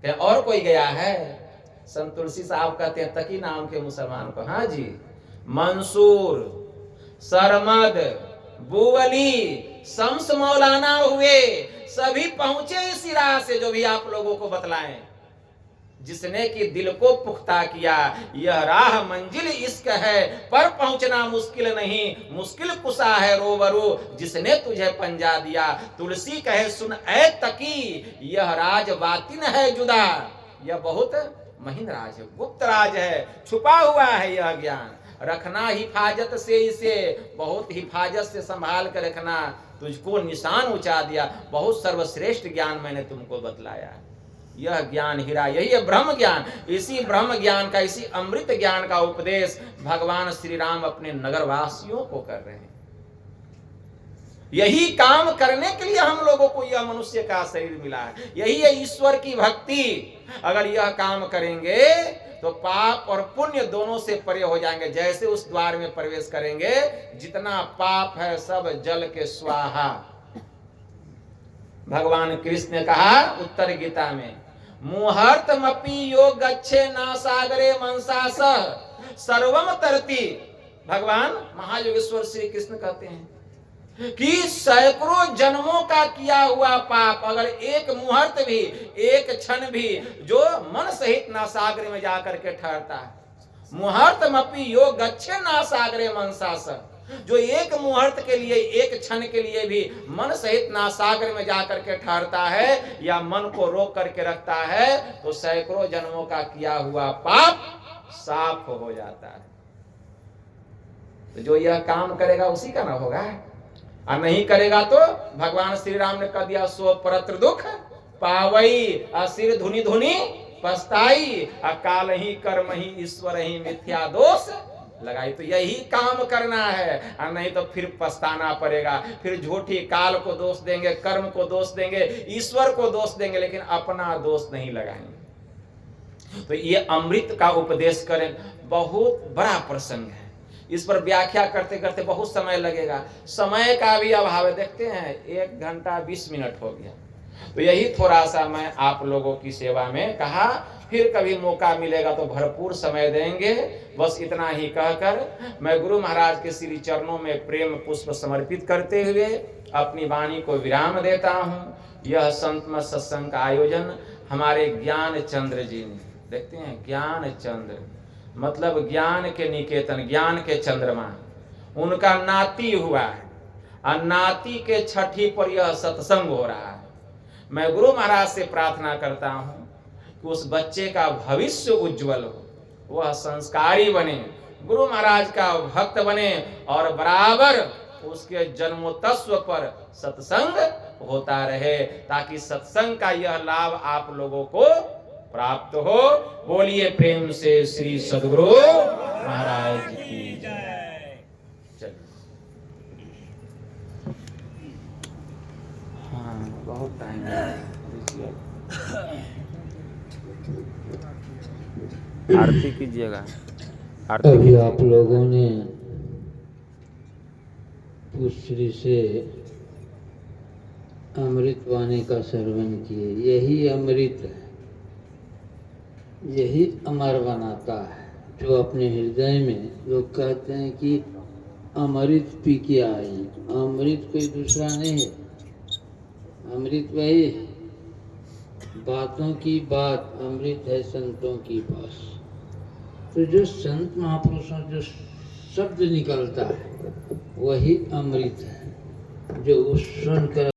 क्या और कोई गया है? संत तुलसी साहब कहते हैं तकी नाम के मुसलमान को, हाँ जी, मंसूर, सरमद, बुवली, शम्स मौलाना हुए, सभी पहुंचे इसी राह से जो भी आप लोगों को बतलाएं। जिसने कि दिल को पुख्ता किया, यह राह मंजिल इश्क है, पर पहुंचना मुश्किल नहीं, मुश्किल कुशा है रोबरू, जिसने तुझे पंजा दिया। तुलसी कहे सुन ऐ तकी, यह राज बातिन है जुदा, यह बहुत महीन राज है, गुप्त राज है, छुपा हुआ है यह ज्ञान, रखना हिफाजत से, इसे बहुत हिफाजत से संभाल कर रखना, तुझको निशान ऊंचा दिया, बहुत सर्वश्रेष्ठ ज्ञान मैंने तुमको बतलाया। यह ज्ञान हीरा, यही है ब्रह्म ज्ञान। इसी ब्रह्म ज्ञान का, इसी अमृत ज्ञान का उपदेश भगवान श्री राम अपने नगरवासियों को कर रहे हैं। यही काम करने के लिए हम लोगों को यह मनुष्य का शरीर मिला है, यही है ईश्वर की भक्ति। अगर यह काम करेंगे तो पाप और पुण्य दोनों से परे हो जाएंगे। जैसे उस द्वार में प्रवेश करेंगे, जितना पाप है सब जल के स्वाहा। भगवान कृष्ण ने कहा उत्तर गीता में, मुहूर्तमपि योग गच्छे नासागरे मनसास सर्वम तरति। भगवान महायोगेश्वर श्री कृष्ण कहते हैं कि सैकड़ों जन्मों का किया हुआ पाप अगर एक मुहूर्त भी, एक क्षण भी जो मन सहित नासागर में जाकर के ठहरता है, मुहूर्तमपि योग गच्छे नासागरे मनसास, जो एक मुहूर्त के लिए, एक क्षण के लिए भी मन सहित नासागर में जाकर के ठहरता है या मन को रोक करके रखता है, तो सैकड़ों जन्मों का किया हुआ पाप साफ हो जाता है। तो जो यह काम करेगा उसी का ना होगा। और नहीं करेगा तो भगवान श्री राम ने कह दिया सो परत्र दुख पावई, सिर धुनी धुनी पछताई, काल ही कर्म ही ईश्वर ही मिथ्या दोष लगाई। तो यही काम करना है, और नहीं तो फिर पछताना पड़ेगा। फिर झूठी काल को दोष देंगे, कर्म को दोष देंगे, ईश्वर को दोष देंगे, लेकिन अपना दोष नहीं लगाएंगे। तो ये अमृत का उपदेश करें, बहुत बड़ा प्रसंग है। इस पर व्याख्या करते करते बहुत समय लगेगा, समय का भी अभाव है। देखते हैं 1 घंटा 20 मिनट हो गया। तो यही थोड़ा सा मैं आप लोगों की सेवा में कहा, फिर कभी मौका मिलेगा तो भरपूर समय देंगे। बस इतना ही कहकर मैं गुरु महाराज के श्री चरणों में प्रेम पुष्प समर्पित करते हुए अपनी वाणी को विराम देता हूँ। यह संत मत सत्संग का आयोजन हमारे ज्ञान चंद्र जी ने, देखते हैं ज्ञान चंद्र मतलब ज्ञान के निकेतन, ज्ञान के चंद्रमा, उनका नाती हुआ है, और नाती के छठी पर यह सत्संग हो रहा है। मैं गुरु महाराज से प्रार्थना करता हूँ कि उस बच्चे का भविष्य उज्जवल हो, वह संस्कारी बने, गुरु महाराज का भक्त बने, और बराबर उसके जन्मोत्सव पर सत्संग होता रहे, ताकि सत्संग का यह लाभ आप लोगों को प्राप्त हो। बोलिए प्रेम से श्री सद्गुरु महाराज की जय। चलिए, हाँ बहुत टाइम है। आरती कीजिएगा। अभी आप लोगों ने पुष्टि से अमृत वाणी का श्रवण किए। यही अमृत है, यही अमर बनाता है। जो अपने हृदय में लोग कहते हैं कि अमृत पी के आए, अमृत कोई दूसरा नहीं है, अमृत वही है, बातों की बात अमृत है संतों की पास। तो जो संत महापुरुषों जो शब्द निकलता है वही अमृत है, जो उस सुनकर